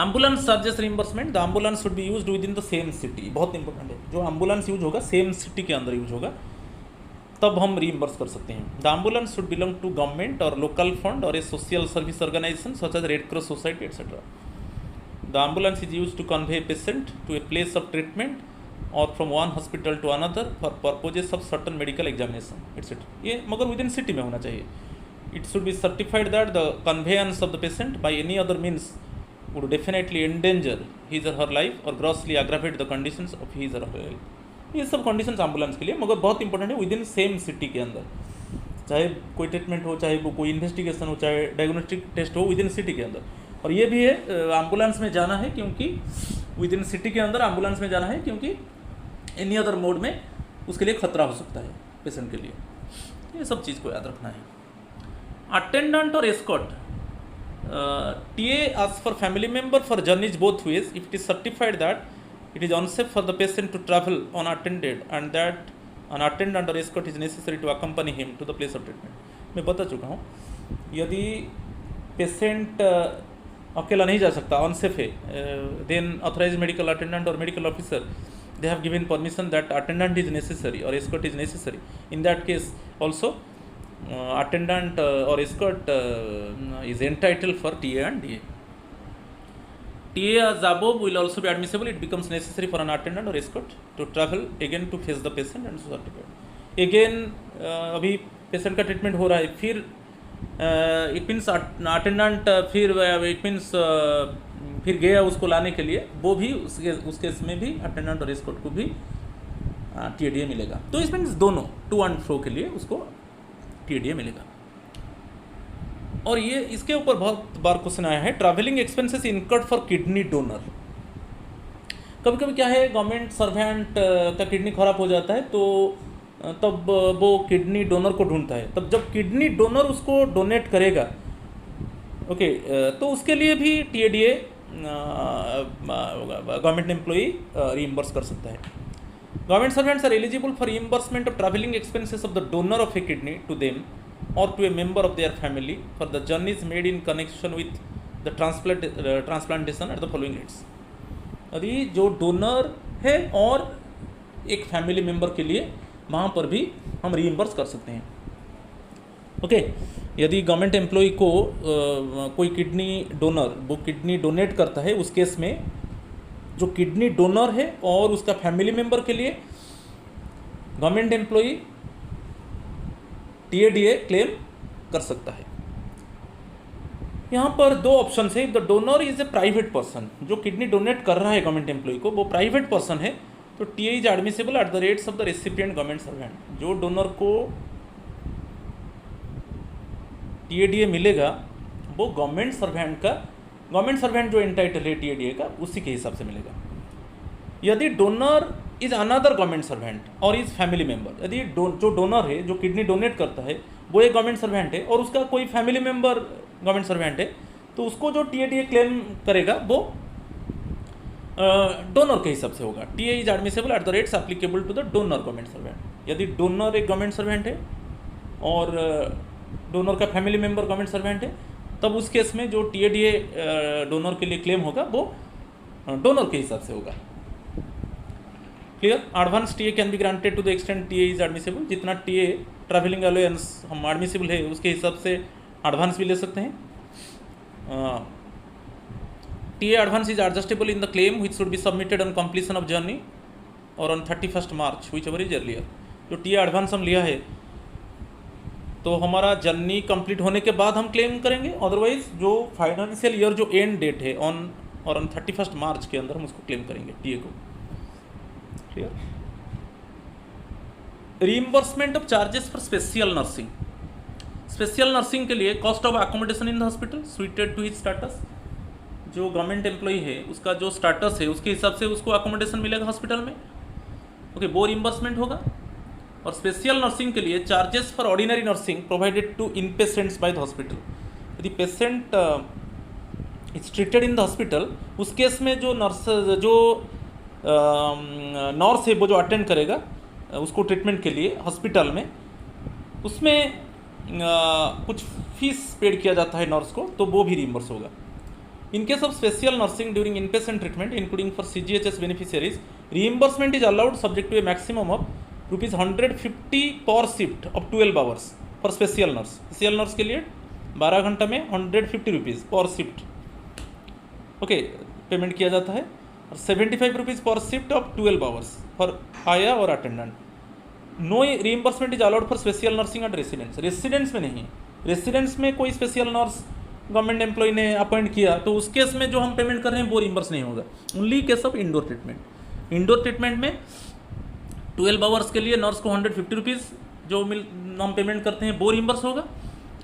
Ambulance charges reimbursement, the ambulance should be used with in the same city, बहुत इंपॉर्टेंट है, जो एम्बुलेंस यूज होगा सेम सिटी के अंदर यूज होगा, तब हम रीइंबर्स कर सकते हैं। The ambulance should belong to government और लोकल फंड और a social service organisation such as red cross society etcetera. The ambulance is used to convey patient to a place of treatment और from one hospital to another for purposes of certain medical examination etcetera. ये मगर within city में होना चाहिए। It should be certified that the conveyance of the patient by any other means would definitely endanger his or her life or grossly aggravate the conditions of his or her health. ये सब conditions ambulance के लिए, मगर बहुत important है with in same city के अंदर, चाहे कोई ट्रीटमेंट हो, चाहे वो कोई इन्वेस्टिगेशन हो, चाहे डायग्नोस्टिक टेस्ट हो, विद इन सिटी के अंदर। और ये भी है एम्बुलेंस में जाना है क्योंकि विद इन सिटी के अंदर एम्बुलेंस में जाना है क्योंकि एनी अदर मोड में उसके लिए खतरा हो सकता है पेशेंट के लिए। ये सब चीज़ को याद रखना है। अटेंडेंट और escort, TA asks for family member for journeys both ways if it is certified that it is unsafe for the patient to travel unattended and that an attendant or escort is necessary to accompany him to the place of treatment. मैं बता चुका हूँ, यदि patient अकेला नहीं जा सकता, unsafe है, then authorized medical attendant or medical officer they have given permission that attendant is necessary or escort is necessary. In that case also attendant or escort is entitled for TA and DA. TA as above will also be admissible. It becomes necessary for an attendant or escort to travel again to face the patient and so certified. Again अभी patient का treatment हो रहा है, फिर it means attendant फिर it means फिर गया उसको लाने के लिए, वो भी उस केस में भी अटेंडेंट और एस्कॉर्ट को भी TADA मिलेगा। तो इस मीन्स दोनों टू एंड फ्रो के लिए उसको TADA मिलेगा। और ये इसके ऊपर बहुत बार क्वेश्चन आया है, travelling expenses incurred for kidney donor. कभी कभी क्या है, गवर्नमेंट सर्वेंट का किडनी खराब हो जाता है, तो तब वो किडनी डोनर को ढूंढता है। तब जब किडनी डोनर उसको डोनेट करेगा, ओके, तो उसके लिए भी TADA गवर्नमेंट एम्प्लॉई रीइंबर्स कर सकता है। Government servants are eligible for reimbursement of travelling expenses of the donor of a kidney to them or to a member of their family for the journeys made in connection with the transplantation at the following rates। यदि जो donor है और एक family member के लिए, वहाँ पर भी हम रीइंबर्स कर सकते हैं। ओके, यदि गवर्नमेंट एम्प्लॉय को कोई किडनी डोनर वो किडनी डोनेट करता है, उस केस में जो किडनी डोनर है और उसका फैमिली मेम्बर के लिए गवर्नमेंट एम्प्लॉय TADA क्लेम कर सकता है। यहाँ पर दो ऑप्शन है। The donor is a private person, जो किडनी डोनेट कर रहा है गवर्नमेंट एम्प्लॉय को, वो प्राइवेट पर्सन है, तो TA is admissible at the rates of the recipient government servant. जो डोनर को TADA मिलेगा वो गवर्नमेंट सर्वेंट जो एंटाइटल है TADA का, उसी के हिसाब से मिलेगा। यदि donor is another government servant और इज फैमिली मेम्बर, यदि जो डोनर है, जो किडनी डोनेट करता है, वो एक गवर्नमेंट सर्वेंट है और उसका कोई फैमिली मेम्बर गवर्नमेंट सर्वेंट है, तो उसको जो TADA क्लेम करेगा वो डोनर के हिसाब से होगा। TA is admissible at the rates applicable to the donor government servant. यदि डोनर एक गवर्नमेंट सर्वेंट है और डोनर का फैमिली मेम्बर गवर्नमेंट सर्वेंट है, तब उस केस में जो TADA डोनर के लिए क्लेम होगा वो डोनर के हिसाब से होगा। Clear? Advance TA can be granted to the extent TA is admissible. जितना TA ट्रैवलिंग अलाउंस हम एडमिसिबल है, उसके हिसाब से एडवांस भी ले सकते हैं। TA advance is adjustable in the claim which should be submitted on completion of journey और on 31 March whichever is earlier. जो TA एडवांस हम लिया है, तो हमारा जर्नी कंप्लीट होने के बाद हम क्लेम करेंगे, अदरवाइज जो फाइनेंशियल ईयर जो एंड डेट है ऑन 31 मार्च के अंदर हम उसको क्लेम करेंगे TA को। Clear? Reimbursement of charges for special nursing. Special nursing के लिए cost of accommodation in the hospital suited to his status. जो गवर्नमेंट एम्प्लॉई है, उसका जो स्टेटस है, उसके हिसाब से उसको अकोमोडेशन मिलेगा हॉस्पिटल में। ओके, वो रीइंबर्समेंट होगा। और स्पेशल नर्सिंग के लिए charges for ordinary nursing provided to in patients by the hospital. यदि patient is treated in the hospital, उस केस में जो नर्स है वो जो अटेंड करेगा उसको ट्रीटमेंट के लिए हॉस्पिटल में, उसमें कुछ फीस पेड किया जाता है नर्स को, तो वो भी रीइंबर्स होगा। In case of special nursing during inpatient treatment including for CGHS beneficiaries, reimbursement is allowed subject to a maximum of ₹150 per shift of 12 hours for special nurse. Special nurse के लिए 12 घंटा में ₹150 per shift okay payment किया जाता है, और ₹75 पर shift of 12 hours for आया और attendant. No reimbursement is allowed for special nursing at residence. Residence में नहीं, रेसिडेंस में कोई स्पेशल नर्स गवर्नमेंट एम्प्लॉय ने अपॉइंट किया, तो उस केस में जो हम पेमेंट कर रहे हैं वो रीइंबर्स नहीं होगा। Only case of indoor treatment. Indoor treatment में 12 आवर्स के लिए नर्स को ₹150 जो हम पेमेंट करते हैं वो रीइंबर्स होगा,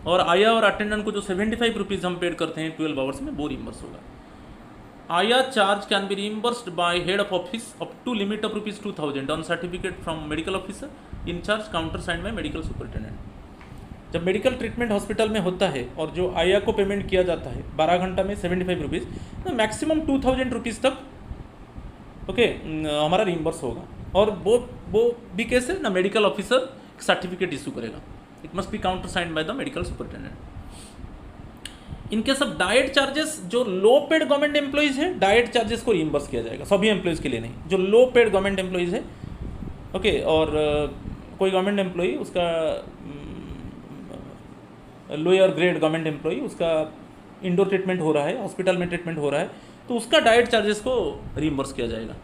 और आया और अटेंडेंट को जो ₹75 हम पेड करते हैं 12 आवर्स में, वो रीइंबर्स होगा। आया charge can be reimbursed by head of office up to limit of ₹2000 on certificate from medical officer in charge countersigned by medical superintendent. जब मेडिकल ट्रीटमेंट हॉस्पिटल में होता है और जो आया को पेमेंट किया जाता है 12 घंटा में ₹75, तो मैक्सिमम ₹2000 तक ओके हमारा रीइंबर्स होगा। और वो भी कैसे ना, मेडिकल ऑफिसर सर्टिफिकेट इशू करेगा, it must be counter signed by the medical superintendent. In case of diet charges, जो लो पेड गवर्नमेंट एम्प्लॉइज है, डाइट चार्जेस को रीइंबर्स किया जाएगा, सभी एम्प्लॉइज के लिए नहीं, जो लो पेड गवर्नमेंट एम्प्लॉइज है ओके। और कोई गवर्नमेंट एम्प्लॉई उसका लोअर ग्रेड गवर्नमेंट एम्प्लॉई उसका इंडोर ट्रीटमेंट हो रहा है, हॉस्पिटल में ट्रीटमेंट हो रहा है, तो उसका डाइट चार्जेस को रीइंबर्स किया जाएगा।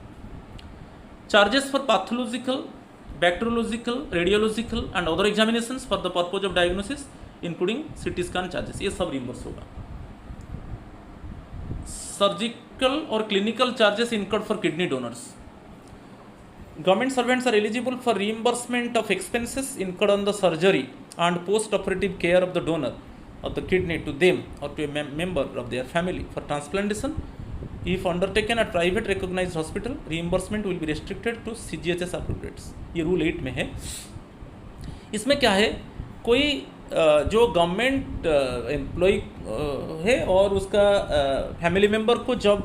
Charges for pathological bacteriological, radiological and other examinations for the purpose of diagnosis including CT scan charges, ये सब रिइंबर्स होगा। सर्जिकल और clinical charges incurred for kidney donors, government servants are eligible for reimbursement of expenses incurred on the surgery and post-operative care of the donor of the kidney to them or to a member of their family for transplantation. If undertaken at private recognized hospital, reimbursement will be restricted to CGHS approved rates. ये rule 8 में है। इसमें क्या है, कोई जो government employ है और उसका फैमिली मेम्बर को जब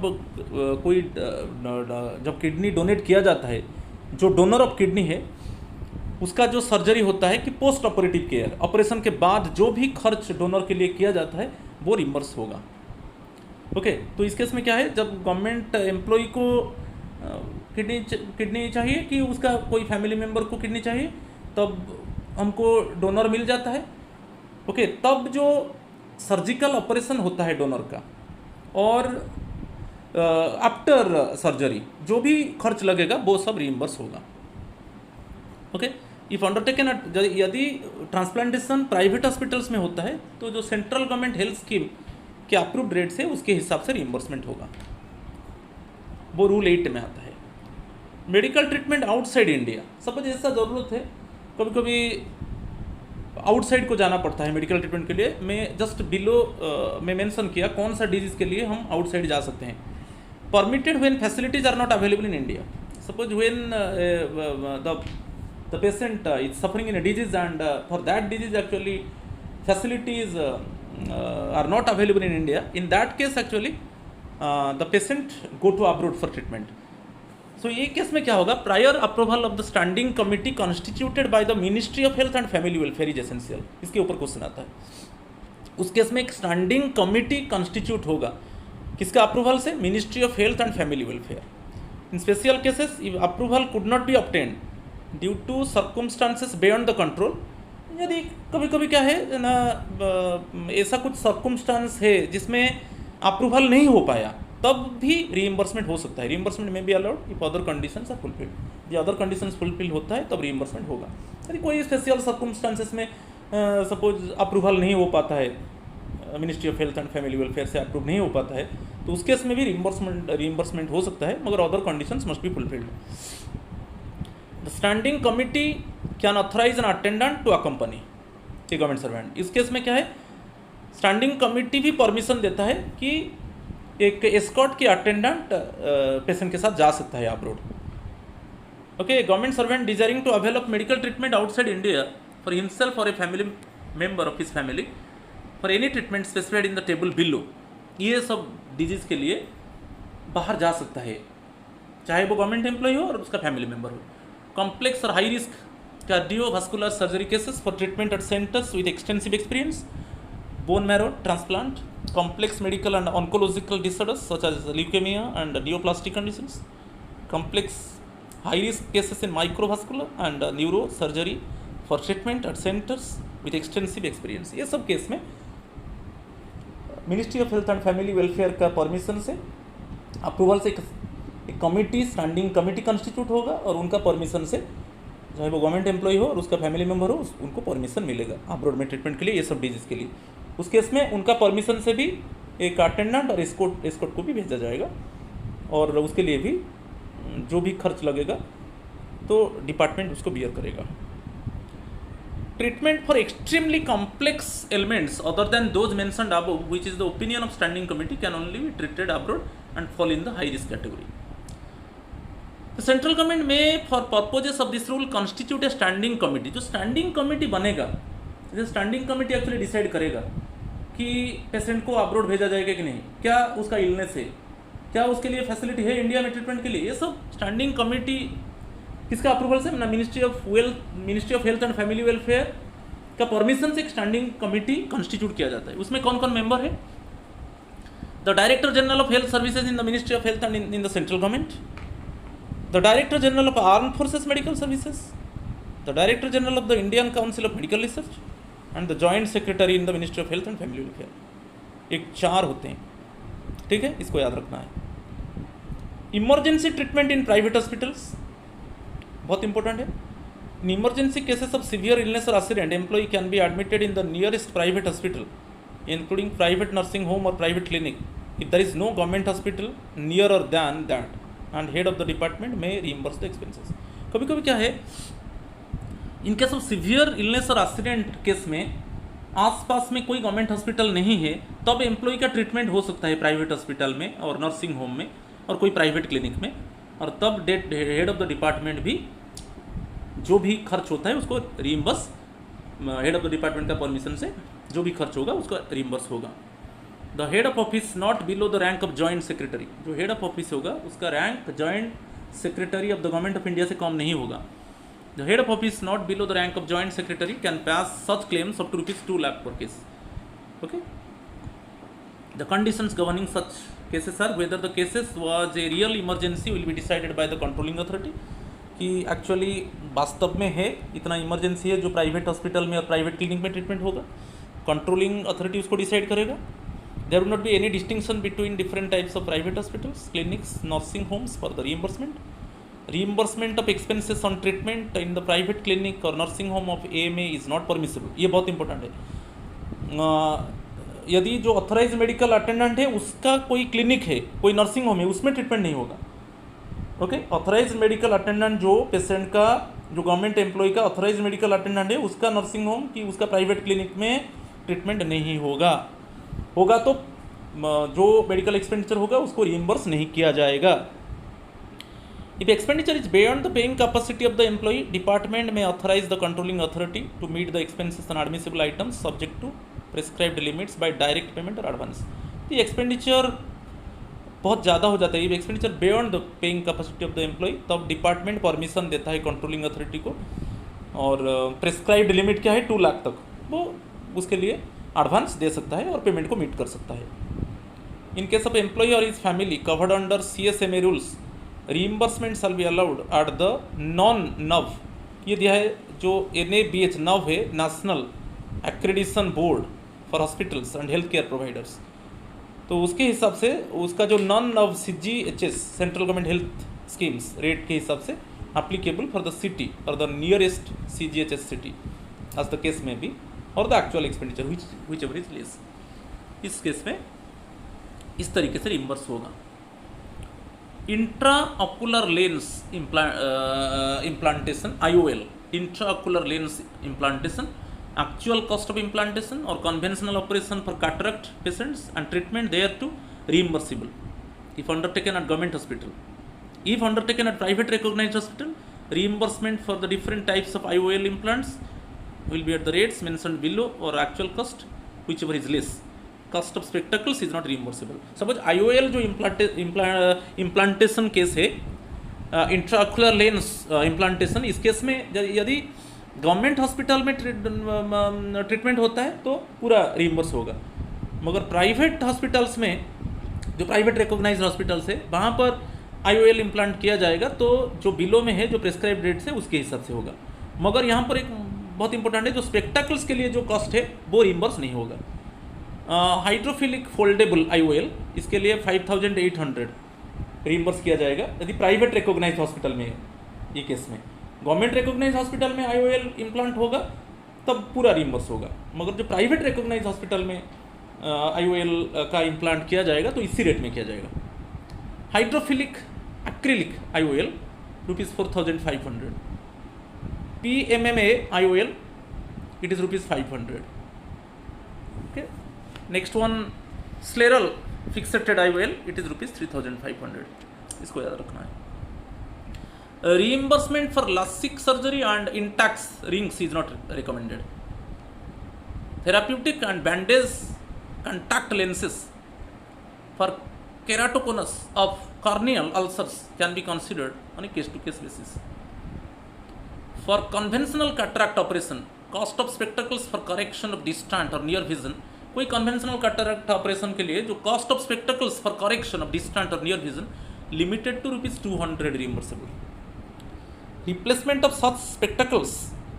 कोई जब किडनी डोनेट किया जाता है, जो डोनर ऑफ किडनी है उसका जो सर्जरी होता है कि पोस्ट ऑपरेटिव केयर, ऑपरेशन के बाद जो भी खर्च डोनर के लिए किया जाता है वो रिम्बर्स होगा। ओके, तो इस केस में क्या है, जब गवर्नमेंट एम्प्लॉय को किडनी चाहिए कि उसका कोई फैमिली मेम्बर को किडनी चाहिए, तब हमको डोनर मिल जाता है। ओके, तब जो सर्जिकल ऑपरेशन होता है डोनर का और आफ्टर सर्जरी जो भी खर्च लगेगा वो सब रिइंबर्स होगा। ओके, इफ अंडरटेकन यदि ट्रांसप्लांटेशन प्राइवेट हॉस्पिटल्स में होता है तो जो सेंट्रल गवर्नमेंट हेल्थ स्कीम के अप्रूव्ड रेट से उसके हिसाब से रिइंबर्समेंट होगा, वो रूल 8 में आता है। Medical treatment outside India, suppose ऐसा ज़रूरत है, कभी कभी आउटसाइड को जाना पड़ता है मेडिकल ट्रीटमेंट के लिए। मैं जस्ट बिलो में मेंशन किया कौन सा डिजीज़ के लिए हम आउटसाइड जा सकते हैं। Permitted when facilities are not available in India, suppose when the patient is suffering in a disease and for that disease actually facilities are not available in India, in that case actually the patient go to abroad for treatment. So ये case में क्या होगा, prior approval of the standing committee constituted by the ministry of health and family welfare is essential. इसके ऊपर question आता है। उस case में एक स्टैंडिंग कमिटी कॉन्स्टिट्यूट होगा, किसका अप्रूवल से, ministry of health and family welfare. In special cases if approval could not be obtained due to circumstances beyond the control, यदि कभी कभी क्या है ना, ऐसा कुछ सर्कमस्टांस है जिसमें अप्रूवल नहीं हो पाया, तब भी रीइंबर्समेंट हो सकता है। रीइंबर्समेंट में भी allowed if other conditions are fulfilled. जो अदर कंडीशंस फुलफिल होता है तब रीइंबर्समेंट होगा। यदि कोई स्पेशल सर्कमस्टांसेस में सपोज अप्रूवल नहीं हो पाता है, ministry of health and family welfare से अप्रूव नहीं हो पाता है, तो उस केस में भी रीइंबर्समेंट हो सकता है, मगर other conditions must be fulfilled. The standing committee can authorise an attendant to accompany a government servant. इस केस में क्या है, स्टैंडिंग कमिटी भी परमिशन देता है कि एक एस्कॉर्ट के अटेंडेंट पेशेंट के साथ जा सकता है abroad. Okay, government servant desiring to avail of medical treatment outside India for himself और a family member of his family for any treatment specified in the table below, ये सब disease के लिए बाहर जा सकता है, चाहे वो गवर्नमेंट एम्प्लॉय हो और उसका फैमिली मेंबर हो। कॉम्प्लेक्स और high risk cardiovascular surgery cases for treatment at centres with extensive experience, bone marrow transplant, complex medical and oncological disorders such as leukemia and neoplastic conditions, complex high risk cases in microvascular and neuro surgery for treatment at centers with extensive experience। ये सब case में ministry of health and family welfare का permission से, approval से एक committee, standing committee constitute होगा और उनका परमिशन से, चाहे वो गवर्नमेंट एम्प्लॉय हो और उसका फैमिली मेम्बर हो, उनको परमिशन मिलेगा अब्रॉड में ट्रीटमेंट के लिए, ये सब डिजीज़ के लिए। उस केस में उनका परमिशन से भी एक अटेंडेंट और एस्कॉर्ट को भी भेजा जाएगा और उसके लिए भी जो भी खर्च लगेगा तो डिपार्टमेंट उसको बियर करेगा। Treatment for extremely complex elements other than those mentioned above which is the opinion of standing committee can only be treated abroad and fall in the high risk category. The central government may for purposes of this rule constitute a standing committee। जो standing committee बनेगा, जैसे standing committee actually decide करेगा कि patient को abroad भेजा जाएगा कि नहीं, क्या उसका इलनेस है, क्या उसके लिए फैसिलिटी है इंडिया में ट्रीटमेंट के लिए, ये सब स्टैंडिंग कमिटी किसका अप्रूवल से, ministry of health and family welfare का परमिशन से एक स्टैंडिंग कमिटी कॉन्स्टिट्यूट किया जाता है। उसमें कौन कौन मेंबर है, the director general of health services in the ministry of health and in the central government, the Director General of Armed Forces Medical Services, the Director General of the Indian Council of Medical Research and the Joint Secretary in the Ministry of Health and Family Welfare। एक 4 होते हैं, ठीक है, इसको याद रखना है। Emergency treatment in private hospitals बहुत इंपॉर्टेंट है। In emergency cases of severe illness or accident, employee can be admitted in the nearest private hospital, including private nursing home or private clinic, if there is no government hospital nearer than that, and head of the department may reimburse the expenses. कभी कभी क्या है, in case of severe illness और accident case में आसपास में कोई government hospital नहीं है, तब एम्प्लॉय का ट्रीटमेंट हो सकता है प्राइवेट हॉस्पिटल में और नर्सिंग होम में और कोई प्राइवेट क्लिनिक में, और तब हेड ऑफ द डिपार्टमेंट भी जो भी खर्च होता है उसको reimburse, head of the department का परमिशन से जो भी खर्च होगा उसका रीइंबर्स होगा. The head of office not below the rank of joint secretary, जो हेड ऑफ ऑफिस होगा उसका rank joint secretary of the government of India से कम नहीं होगा. The head of office not below the rank of joint secretary can pass such claims up to ₹2 lakh per case. Okay. The conditions governing such cases are whether the cases was a real emergency will be decided by the controlling authority, कि actually वास्तव में है इतना emergency है जो private hospital में और private clinic में ट्रीटमेंट होगा, कंट्रोलिंग अथॉरिटी उसको डिसाइड करेगा. There will not be any distinction between different types of private hospitals, clinics, nursing homes for the reimbursement of expenses on treatment in the private clinic और nursing home of AMA is not permissible. ये बहुत important है. यदि जो authorise medical attendant है उसका कोई clinic है, कोई नर्सिंग होम है, उसमें ट्रीटमेंट नहीं होगा. ओके. ऑथराइज मेडिकल अटेंडेंट जो पेशेंट का, जो गवर्नमेंट एम्प्लॉय का ऑथराइज मेडिकल अटेंडेंट है, उसका नर्सिंग होम की उसका प्राइवेट क्लिनिक में ट्रीटमेंट नहीं होगा. होगा तो जो मेडिकल एक्सपेंडिचर होगा उसको रीइंबर्स नहीं किया जाएगा. If expenditure is beyond the paying capacity of the employee, department may authorise the controlling authority to meet the expenses and admissible items subject to prescribed limits by direct payment और advance. ये expenditure बहुत ज़्यादा हो जाता है, ये expenditure beyond the paying capacity of the employee, तब department permission देता है कंट्रोलिंग अथॉरिटी को, और प्रिस्क्राइब्ड लिमिट क्या है 2 लाख तक, वो उसके लिए एडवांस दे सकता है और पेमेंट को मीट कर सकता है. इन केस ऑफ एम्प्लॉय और his family covered under CSMA rules, reimbursement shall be allowed at the non नव, ये दिया है जो NABH नव है, national accreditation board for hospitals and health care providers. तो उसके हिसाब से उसका जो नॉन नव CGHS central government health schemes rate के हिसाब से एप्लीकेबल फॉर द सिटी और the nearest CGHS city as the case में बी, और the actual expenditure which ever is less. इस केस में इस तरीके से रिम्बर्स होगा. Intra ocular lens implantation IOL, intra ocular lens implantation, actual cost of implantation or conventional operation for cataract patients and treatment thereto reimbursable if undertaken at government hospital. If undertaken at private recognized hospital, reimbursement for the different types of IOL implants will be at the rates mentioned below or actual cost whichever is less. Cost of spectacles is not reimbursable. Suppose IOL जो implantation case है, intraocular lens implantation, इस case में यदि government hospital में treatment होता है तो पूरा रीइंबर्स होगा, मगर प्राइवेट हॉस्पिटल्स में, जो प्राइवेट रिकॉग्नाइज्ड हॉस्पिटल्स है, वहाँ पर IOL इम्प्लांट किया जाएगा तो जो बिलो में है, जो प्रिस्क्राइब रेट से उसके हिसाब से होगा. मगर यहाँ पर एक बहुत इंपॉर्टेंट है, जो स्पेक्टाकल्स के लिए जो कॉस्ट है वो रीइंबर्स नहीं होगा. हाइड्रोफिलिक फोल्डेबल IOL, इसके लिए 5800 रीइंबर्स किया जाएगा यदि प्राइवेट रिकॉग्नाइज्ड हॉस्पिटल में है. ये केस में गवर्नमेंट रिकॉग्नाइज हॉस्पिटल में IOL इम्प्लांट होगा तब पूरा रीइंबर्स होगा, मगर जो प्राइवेट रिकॉग्नाइज हॉस्पिटल में IOL का इम्प्लांट किया जाएगा तो इसी रेट में किया जाएगा. Hydrophilic acrylic IOL ₹4500, PMMA IOL it is ₹500. Okay, next one scleral fixated IOL, it is ₹3500. इसको याद रखना है. Reimbursement for LASIK surgery and intact rings is not recommended. Therapeutic and bandage contact lenses for keratoconus of corneal ulcers can be considered on a case-to-case basis. For conventional cataract operation, cost of spectacles for correction of distant or near vision, कोई conventional cataract operation के लिए जो cost of spectacles for correction of distant or near vision limited to ₹200 reimbursable. Replacement of such spectacles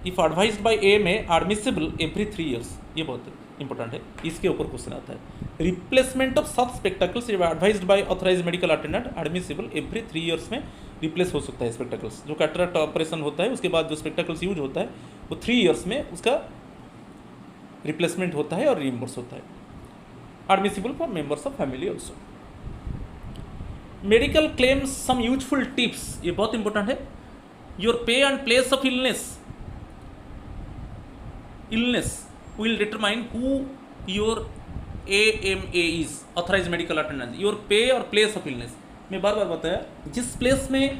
if advised by AMA admissible every 3 years. ये बहुत important है, इसके ऊपर question आता है. Replacement of such spectacles advised by authorised medical attendant admissible every 3 years में replace हो सकता है स्पेक्टेकल्स। जो कैटरेक्ट ऑपरेशन होता है उसके बाद जो स्पेक्टेकल्स यूज होता है वो 3 ईयर्स में उसका रिप्लेसमेंट होता है और रीइम्बर्स होता है। Admissible for members of family also. Medical claims some useful tips, ये बहुत इंपॉर्टेंट है। Your pay and place of illness will determine who your AMA is, authorized medical attendant। your pay और place of illness, मैं बार बार बताया, जिस place में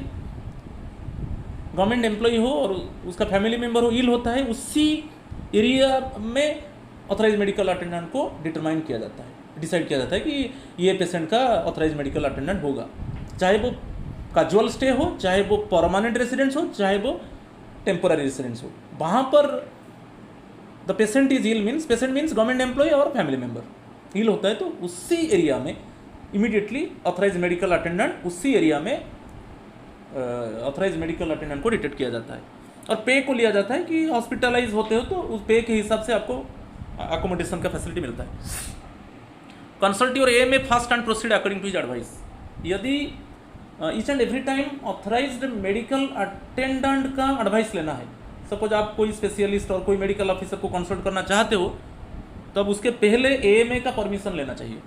government employ हो और उसका फैमिली मेम्बर हो, इल होता है, उसी एरिया में ऑथराइज मेडिकल अटेंडेंट को डिटरमाइन किया जाता है, डिसाइड किया जाता है कि ये पेशेंट का ऑथराइज मेडिकल अटेंडेंट होगा, चाहे वो कैजुअल स्टे हो, चाहे वो परमानेंट रेसिडेंस हो, चाहे वो टेम्पोररी रेसिडेंस हो। वहाँ पर the patient is ill means, patient means government employee और फैमिली मेम्बर इल होता है, तो उसी एरिया में इमीडिएटली ऑथराइज मेडिकल अटेंडेंट उसी एरिया में ऑथराइज मेडिकल अटेंडेंट को डिटेक्ट किया जाता है। और पे को लिया जाता है कि हॉस्पिटलाइज होते हो तो उस पे के हिसाब से आपको अकोमोडेशन का फैसिलिटी मिलता है। Consult your AMA fast and proceed according to his advice. यदि each and every time authorised medical attendant का एडवाइस लेना है, सपोज आप कोई स्पेशलिस्ट और कोई मेडिकल ऑफिसर को कंसल्ट करना चाहते हो, तब उसके पहले AMA का परमिशन लेना चाहिए।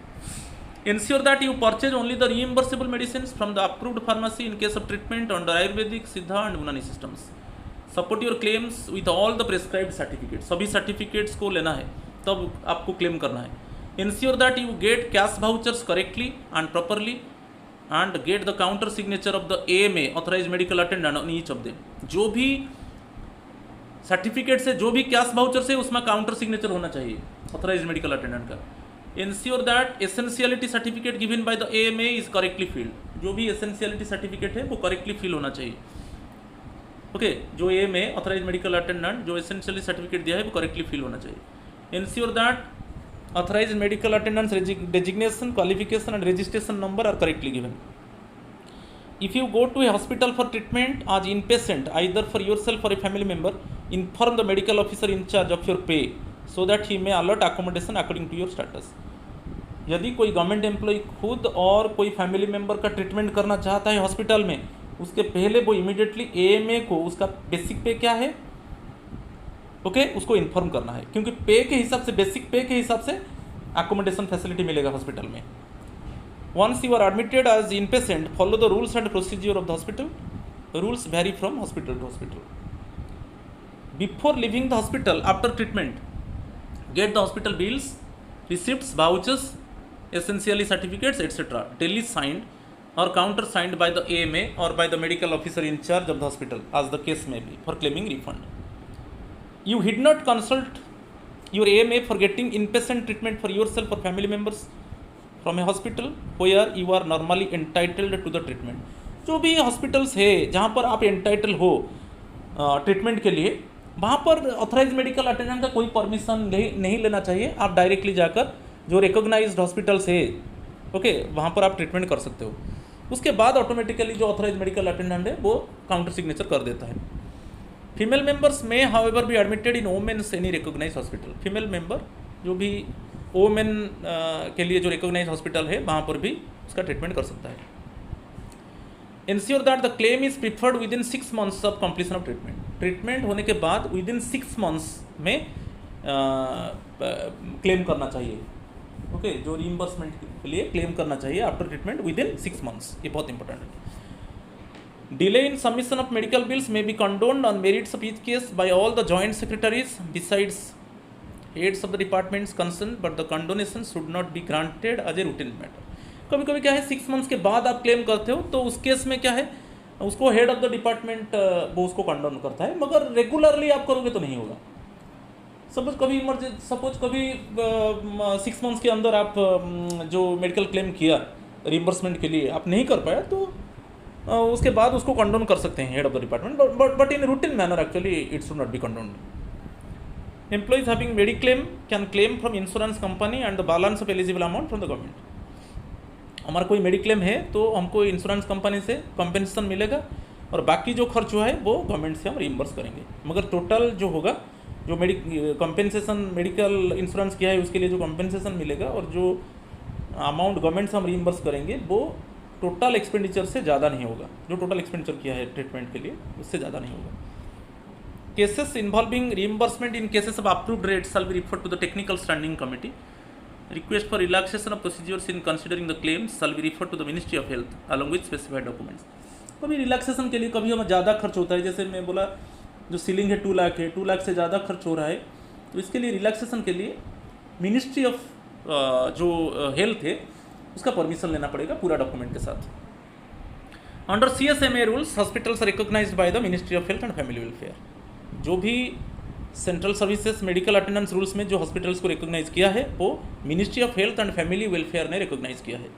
Ensure that you purchase only the reimbursable medicine from the approved pharmacy in case of treatment under Ayurvedic, Siddha and Unani systems. Support your claims with all the prescribed certificate, सभी सर्टिफिकेट्स को लेना है तब आपको क्लेम करना है। Ensure that you get cash vouchers correctly and properly and get the counter signature of the AMA authorise medical attendant on each of them. जो भी सर्टिफिकेट से, जो भी कैश वाउचर से, उसमें काउंटर सिग्नेचर होना चाहिए ऑथराइज मेडिकल अटेंडेंट का। Ensure that essentiality certificate given by the AMA is correctly field, जो भी एसेंशियलिटी सर्टिफिकेट है वो करेक्टली फिल होना चाहिए। ओके, जो AMA ऑथराइज मेडिकल अटेंडेंट जो एसेंशियलिटी सर्टिफिकेट दिया है वो करेक्टली फिल होना चाहिए। Ensure that authorise medical attendant's designation, qualification and registration number are correctly given. If you go to a hospital for treatment as inpatient, either for yourself or a family member, inform the medical officer in charge of your pay so that he may allot accommodation according to your status। यदि कोई government employ खुद और कोई family member का treatment करना चाहता है hospital में, उसके पहले वो इमीडिएटली AMA को उसका बेसिक पे क्या है, ओके, उसको इन्फॉर्म करना है, क्योंकि पे के हिसाब से, बेसिक पे के हिसाब से अकोमोडेशन फैसिलिटी मिलेगा हॉस्पिटल में। Once you are admitted as inpatient, follow the rules and procedure of the hospital. The rules vary from hospital to hospital. Before leaving the hospital, after treatment, get the hospital bills, receipts, vouchers, essentially certificates, etc. daily signed or counter signed by the AMA or by the medical officer in charge of the hospital, as the case may be, for claiming refund. You did not consult your AMA for getting inpatient treatment for yourself or family members from a hospital where you are normally entitled to the treatment. जो भी hospitals है जहाँ पर आप entitle हो treatment के लिए, वहाँ पर ऑथराइज मेडिकल अटेंडेंट का कोई परमिशन नहीं लेना चाहिए। आप डायरेक्टली जाकर जो रिकॉग्नाइज्ड हॉस्पिटल्स है, ओके, वहाँ पर आप ट्रीटमेंट कर सकते हो। उसके बाद ऑटोमेटिकली जो ऑथराइज मेडिकल अटेंडेंट है वो काउंटर सिग्नेचर कर देता है। फीमेल मेंबर्स में however be admitted in women's any recognised hospital. Female member जो भी वोमेन के लिए जो रिकॉग्नाइज हॉस्पिटल है वहाँ पर भी उसका ट्रीटमेंट कर सकता है। Ensure that the claim is preferred with in 6 months of completion of treatment. Treatment होने के बाद विद इन 6 months में क्लेम करना चाहिए, ओके, जो रीइंबर्समेंट के लिए क्लेम करना चाहिए after treatment within 6 months, ये बहुत इंपॉर्टेंट है। Delay in submission of medical bills may be condoned on merits of each case by all the joint secretaries besides heads of the departments concern, but the condonation should not be granted as a routine matter. कभी कभी क्या है, 6 months के बाद आप claim करते हो तो उस केस में क्या है, उसको हेड ऑफ द डिपार्टमेंट वो उसको कंडोन करता है, मगर रेगुलरली आप करोगे तो नहीं होगा। सपोज कभी 6 months के अंदर आप जो मेडिकल क्लेम किया रिम्बर्समेंट के लिए आप नहीं कर पाया, तो उसके बाद उसको कंडोन कर सकते हैं head of the department, but in routine manner actually it should not be condoned. Employees having mediclaim can claim from insurance company and the balance of eligible amount from the government। हमारा कोई mediclaim है तो हमको insurance company से compensation मिलेगा और बाकी जो खर्च हुआ है वो गवर्नमेंट से हम रिइम्बर्स करेंगे, मगर टोटल जो होगा, जो कंपेंसेशन मेडिकल इंश्योरेंस किया है उसके लिए जो कंपेंसेशन मिलेगा और जो अमाउंट गवर्नमेंट से हम रिइम्बर्स करेंगे वो टोटल एक्सपेंडिचर से ज़्यादा नहीं होगा, जो टोटल एक्सपेंडिचर किया है ट्रीटमेंट के लिए उससे ज़्यादा नहीं होगा. Cases involving reimbursement in cases of approved rates shall be referred to the technical standing committee. Request for relaxation of procedures in considering the claims shall be referred to the Ministry of Health along with specified documents. कभी relaxation के लिए कभी हमें ज़्यादा खर्च होता है, जैसे मैं बोला जो सीलिंग है 2 लाख है, 2 लाख से ज़्यादा खर्च हो रहा है, तो इसके लिए रिलैक्सेशन के लिए मिनिस्ट्री ऑफ जो हेल्थ है उसका परमिशन लेना पड़ेगा पूरा डॉक्यूमेंट के साथ. Under CSMA rules hospitals are recognised by the ministry of health and family welfare. जो भी central services medical attendance rules में जो हॉस्पिटल्स को रिकॉग्नाइज किया है वो ministry of health and family welfare ने रिकॉग्नाइज किया है.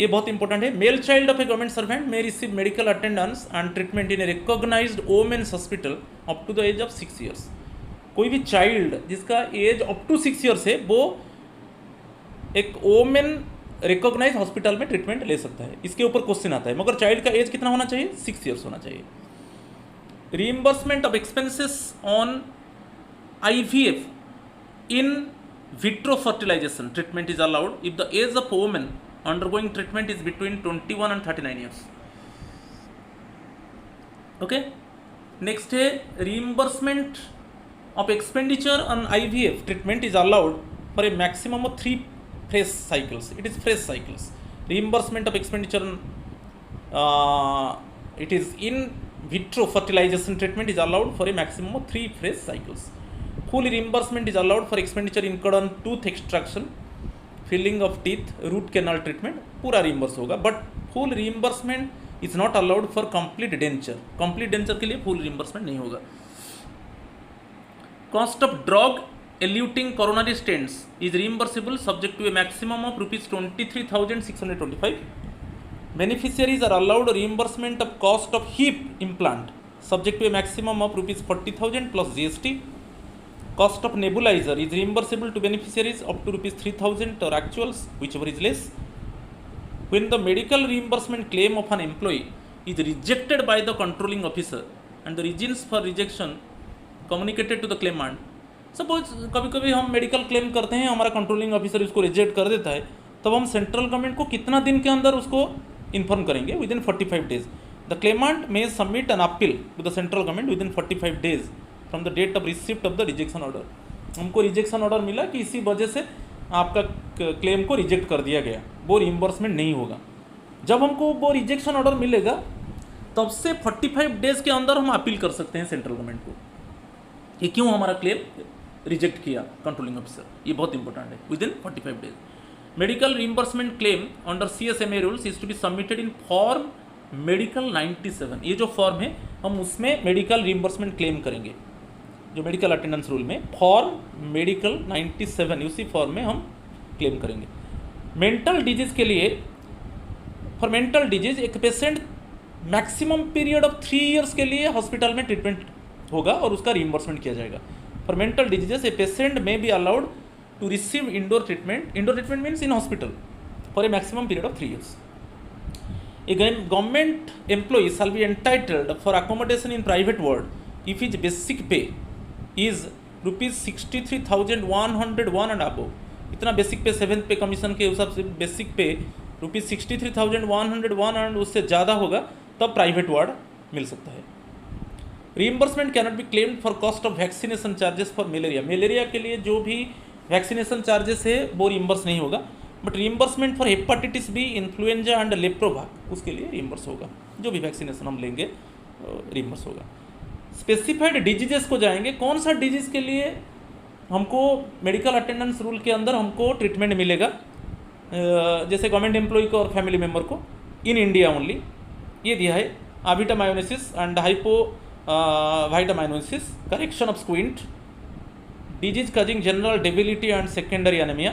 ये बहुत इंपॉर्टेंट है. Male child of a government servant may receive medical attendance and treatment in a recognised women's hospital up to the age of 6 years. कोई भी child जिसका as up to 6 years है वो एक वोमेन रिकॉग्नाइज हॉस्पिटल में treatment ले सकता है. इसके ऊपर क्वेश्चन आता है, मगर चाइल्ड का एज कितना होना चाहिए? 6 ईयर्स होना चाहिए. Reimbursement of expenses on IVF in vitro fertilization treatment is allowed if the age of woman undergoing treatment is between 21 and 39 years. Okay. Next है reimbursement of expenditure on IVF treatment is allowed for a maximum of 3 phase cycles. It is phase cycles. Reimbursement of expenditure on it is in vitro fertilization treatment is allowed for a maximum of 3 phase cycles. Full reimbursement is allowed for expenditure incurred on tooth extraction, filling of teeth, root canal treatment. पूरा reimburse होगा, but full reimbursement is not allowed for complete denture. Complete denture के लिए full reimbursement नहीं होगा. Cost of drug eluting coronary stents is reimbursable subject to a maximum of rupees 23,625. Beneficiaries are allowed reimbursement of cost of hip implant subject to a maximum of rupees 40,000 plus GST. Cost of nebulizer is reimbursable to beneficiaries up to rupees 3,000 or actuals, whichever is less. When the medical reimbursement claim of an employee is rejected by the controlling officer and the reasons for rejection communicated to the claimant. Suppose कभी कभी हम medical claim करते हैं, हमारा controlling officer उसको reject कर देता है, तब हम सेंट्रल गवर्नमेंट को कितना दिन के अंदर उसको इन्फॉर्म करेंगे? Within 45 days. The claimant may submit an appeal to the central government within 45 days from the date of receipt of the rejection order. हमको रिजेक्शन ऑर्डर मिला कि इसी वजह से आपका क्लेम को रिजेक्ट कर दिया गया, वो रिइम्बर्समेंट नहीं होगा. जब हमको वो रिजेक्शन ऑर्डर मिलेगा तब से 45 डेज के अंदर हम अपील कर सकते हैं सेंट्रल गवर्नमेंट को कि क्यों हमारा क्लेम रिजेक्ट किया कंट्रोलिंग ऑफिसर. ये बहुत इंपॉर्टेंट है. Within 45 days. Medical reimbursement claim under CSMA rules is to be submitted in form medical 97. ये जो फॉर्म है हम उसमें मेडिकल रिइम्बर्समेंट क्लेम करेंगे. जो मेडिकल अटेंडेंस रूल में फॉर्म मेडिकल 97, उसी फॉर्म में हम क्लेम करेंगे. मेंटल डिजीज के लिए, फॉर मेंटल डिजीज एक patient maximum period of 3 years के लिए हॉस्पिटल में ट्रीटमेंट होगा और उसका रिइम्बर्समेंट किया जाएगा. For mental diseases a patient may be allowed to receive indoor treatment. Indoor treatment means in hospital for a maximum period of 3 years. Again, government employees shall be entitled for accommodation in private ward if his basic pay is rupees 63,101 and above. इतना basic पे 7th पे commission के हिसाब से basic पे rupees 63,101 and उससे ज़्यादा होगा तब प्राइवेट वार्ड मिल सकता है. Reimbursement cannot be claimed for cost of vaccination charges for malaria. Malaria के लिए जो भी वैक्सीनेशन चार्जेस है वो रिइम्बर्स नहीं होगा. But reimbursement for hepatitis B, influenza and leprovac उसके लिए रिइम्बर्स होगा. जो भी वैक्सीनेशन हम लेंगे रिइम्बर्स होगा. स्पेसिफाइड डिजीजेस को जाएंगे. कौन सा डिजीज़ के लिए हमको मेडिकल अटेंडेंस रूल के अंदर हमको ट्रीटमेंट मिलेगा, जैसे गवर्नमेंट एम्प्लॉय को और फैमिली मेम्बर को इन इंडिया ओनली. ये दिया है avitaminosis and hypovitaminosis, correction of squint, disease causing general debility and secondary anemia,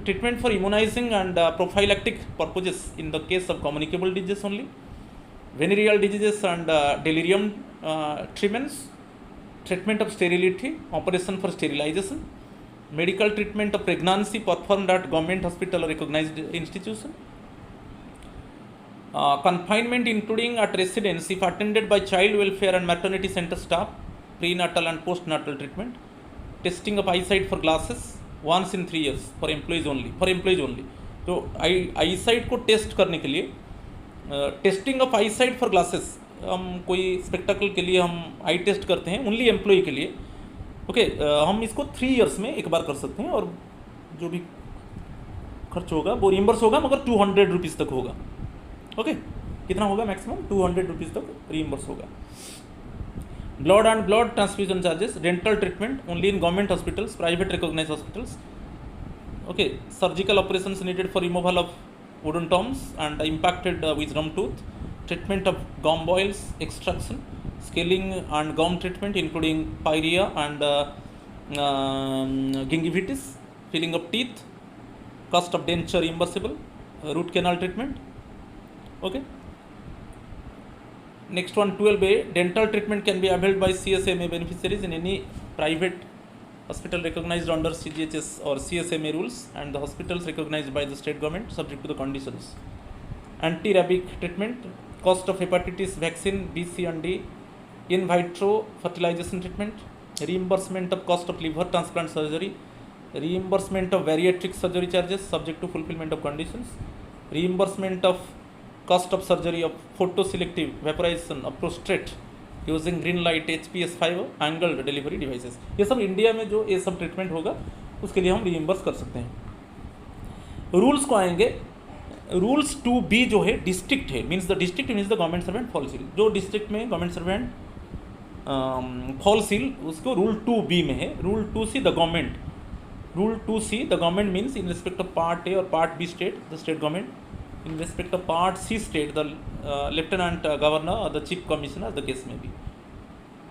treatment for immunizing and prophylactic purposes in the case of communicable diseases only, venereal diseases and delirium tremens, treatment of sterility, operation for sterilization, medical treatment of pregnancy performed at government hospital or recognized institution, confinement including at residence if attended by child welfare and maternity center staff, prenatal and postnatal treatment, testing of eyesight for glasses once in 3 years for employees only. तो आई site को test करने के लिए, testing of I site for glasses, हम कोई spectacle के लिए हम आई टेस्ट करते हैं ओनली एम्प्लॉय के लिए। ओके, हम इसको 3 इयर्स में एक बार कर सकते हैं और जो भी खर्च होगा वो रिइम्बर्स होगा, मगर 200 रुपीज़ तक होगा। ओके, कितना होगा मैक्सिमम? 200 रुपीज़ तक रिइम्बर्स होगा। Blood and blood transfusion charges, dental treatment only in government hospitals, private recognised hospitals. Okay, surgical operations needed for removal of wooden toms and impacted wisdom tooth, treatment of gum boils, extraction, scaling and gum treatment including pyrrhia and gingivitis, filling of teeth, cost of denture reimbursable, root canal treatment. Okay, next one 12A, dental treatment can be availed by CSMA beneficiaries in any private hospital recognized under CGHS or CSMA rules and the hospitals recognized by the state government subject to the conditions. Anti-rabic treatment, cost of hepatitis vaccine B, C and D, in vitro fertilization treatment, reimbursement of cost of liver transplant surgery, reimbursement of bariatric surgery charges subject to fulfillment of conditions, reimbursement of cost of surgery of photoselective vaporization of prostate using green light HPS5 angled delivery devices. ये सब India में जो ये सब treatment होगा उसके लिए हम रीइम्बर्स कर सकते हैं। रूल्स को आएंगे, रूल्स 2B जो है डिस्ट्रिक्ट है, means the district means the government servant falls ill. जो डिस्ट्रिक्ट में गवर्नमेंट सर्वेंट फॉल सील उसको रूल 2B में है। Rule 2C the government, rule 2C the government means in respect of part A और part B state the state government, in respect of part C state the lieutenant governor or the chief commissioner the case may be.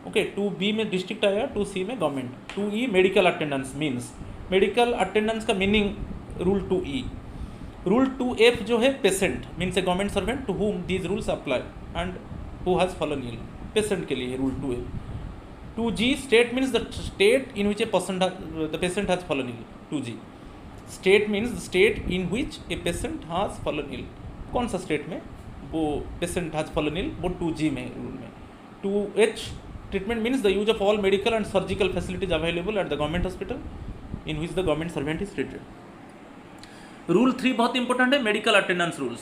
Okay, 2B में district आया, 2C में government. 2E medical attendance means, medical attendance का meaning rule 2E। Rule 2F जो है patient means a government servant to whom these rules apply and who has fallen ill, patient के लिए rule 2F। 2G state means the state in which a the patient has fallen ill. 2G state means the state in which a patient has fallen ill, कौन सा state में वो patient has fallen इल, वो 2G में rule में। 2H treatment means the use of all medical and surgical facilities available at the government hospital in which the government servant is treated. Rule 3 बहुत important है, medical attendance rules.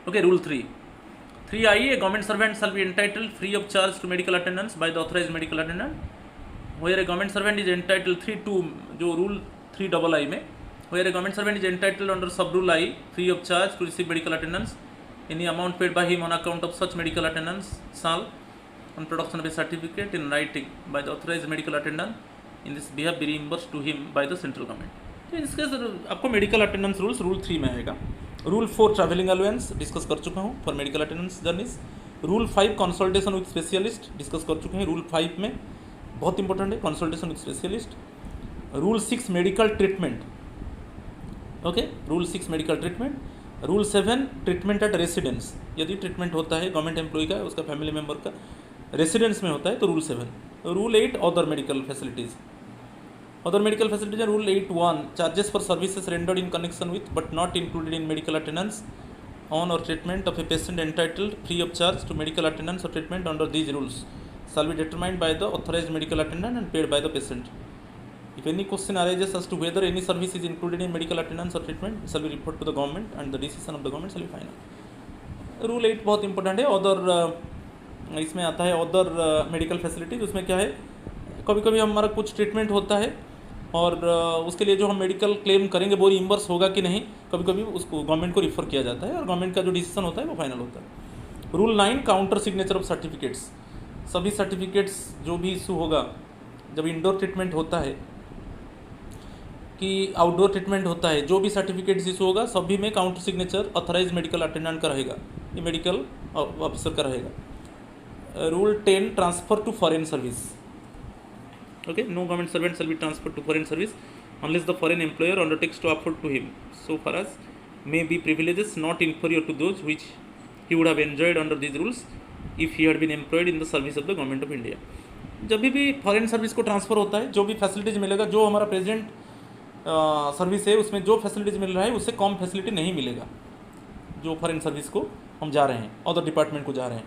Okay, rule 3I a government servant shall be entitled free of charge to medical attendance by the authorised medical attendant, where a government servant is entitled 3(2) जो rule 3II में, where a government servant is entitled under sub-rule I free of charge to receive medical attendance, any amount paid by him on account of such medical attendance shall, on production of a certificate in writing by the authorized medical attendant in this behalf, be reimbursed to him by the central government. तो इसके आपको medical attendance rules rule 3 में आएगा। Rule 4 travelling allowance discuss कर चुका हूँ for medical attendance journeys. Rule 5 consultation with specialist discuss कर चुके हैं। रूल 5 में बहुत इंपॉर्टेंट है consultation with specialist. Rule 6 medical treatment. Okay, rule 6 medical treatment. Rule 7 treatment at residence, यदि ट्रीटमेंट होता है गवर्नमेंट एम्प्लॉय का, उसका फैमिली मेम्बर का रेसिडेंस में होता है तो rule 7। Rule 8 other medical facilities. Other medical facilities rule 8(1) charges for services rendered in connection with but not included in medical attendance on और treatment of a patient entitled free of charge to medical attendance और treatment under these rules shall be determined by the authorized medical attendant and paid by the patient. If any question arises as to whether any service is included in medical attendance or treatment, it shall be reported to the government and the decision of the government shall be final. Rule 8 बहुत important है। Other इसमें आता है other medical facilities. उसमें क्या है, कभी कभी हमारा कुछ ट्रीटमेंट होता है और उसके लिए जो हम मेडिकल क्लेम करेंगे वो रिइम्बर्स होगा कि नहीं, कभी कभी उसको गवर्नमेंट को रिफ़र किया जाता है और गवर्नमेंट का जो डिसीजन होता है वो फाइनल होता है। Rule 9 counter signature of certificates. सभी सर्टिफिकेट्स जो भी इशू होगा जब इंडोर ट्रीटमेंट होता है कि आउटडोर ट्रीटमेंट होता है, जो भी सर्टिफिकेट्स इशू होगा सभी में counter signature authorise medical attendant का रहेगा, ये मेडिकल ऑफिसर का रहेगा। Rule 10 transfer to foreign service. Okay, no government servant shall be transfer to foreign service unless the foreign employer undertakes to afford to him so far as may be privileges not inferior to those which he would have enjoyed under these rules if he had been employed in the service of the government of India. जब भी foreign service को transfer होता है जो भी facilities मिलेगा, जो हमारा प्रेजेंट सर्विस है उसमें जो फैसिलिटीज़ मिल रहा है उससे कम फैसिलिटी नहीं मिलेगा जो फॉरेन सर्विस को हम जा रहे हैं, अदर डिपार्टमेंट को जा रहे हैं।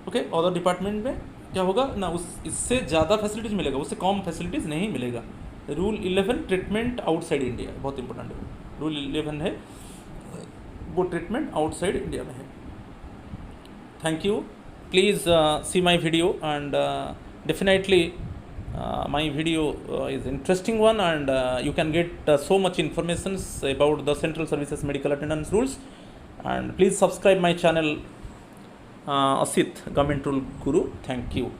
ओके, अदर डिपार्टमेंट में क्या होगा ना, उस इससे ज़्यादा फैसिलिटीज़ मिलेगा, उससे कम फैसिलिटीज़ नहीं मिलेगा। रूल 11 ट्रीटमेंट आउटसाइड इंडिया बहुत इंपॉर्टेंट है, रूल 11 है वो ट्रीटमेंट आउटसाइड इंडिया में है. Thank you. Please see my video and definitely my video is interesting one, and you can get so much information about the central services medical attendance rules. And please subscribe my channel Asit Government Rule Guru. Thank you.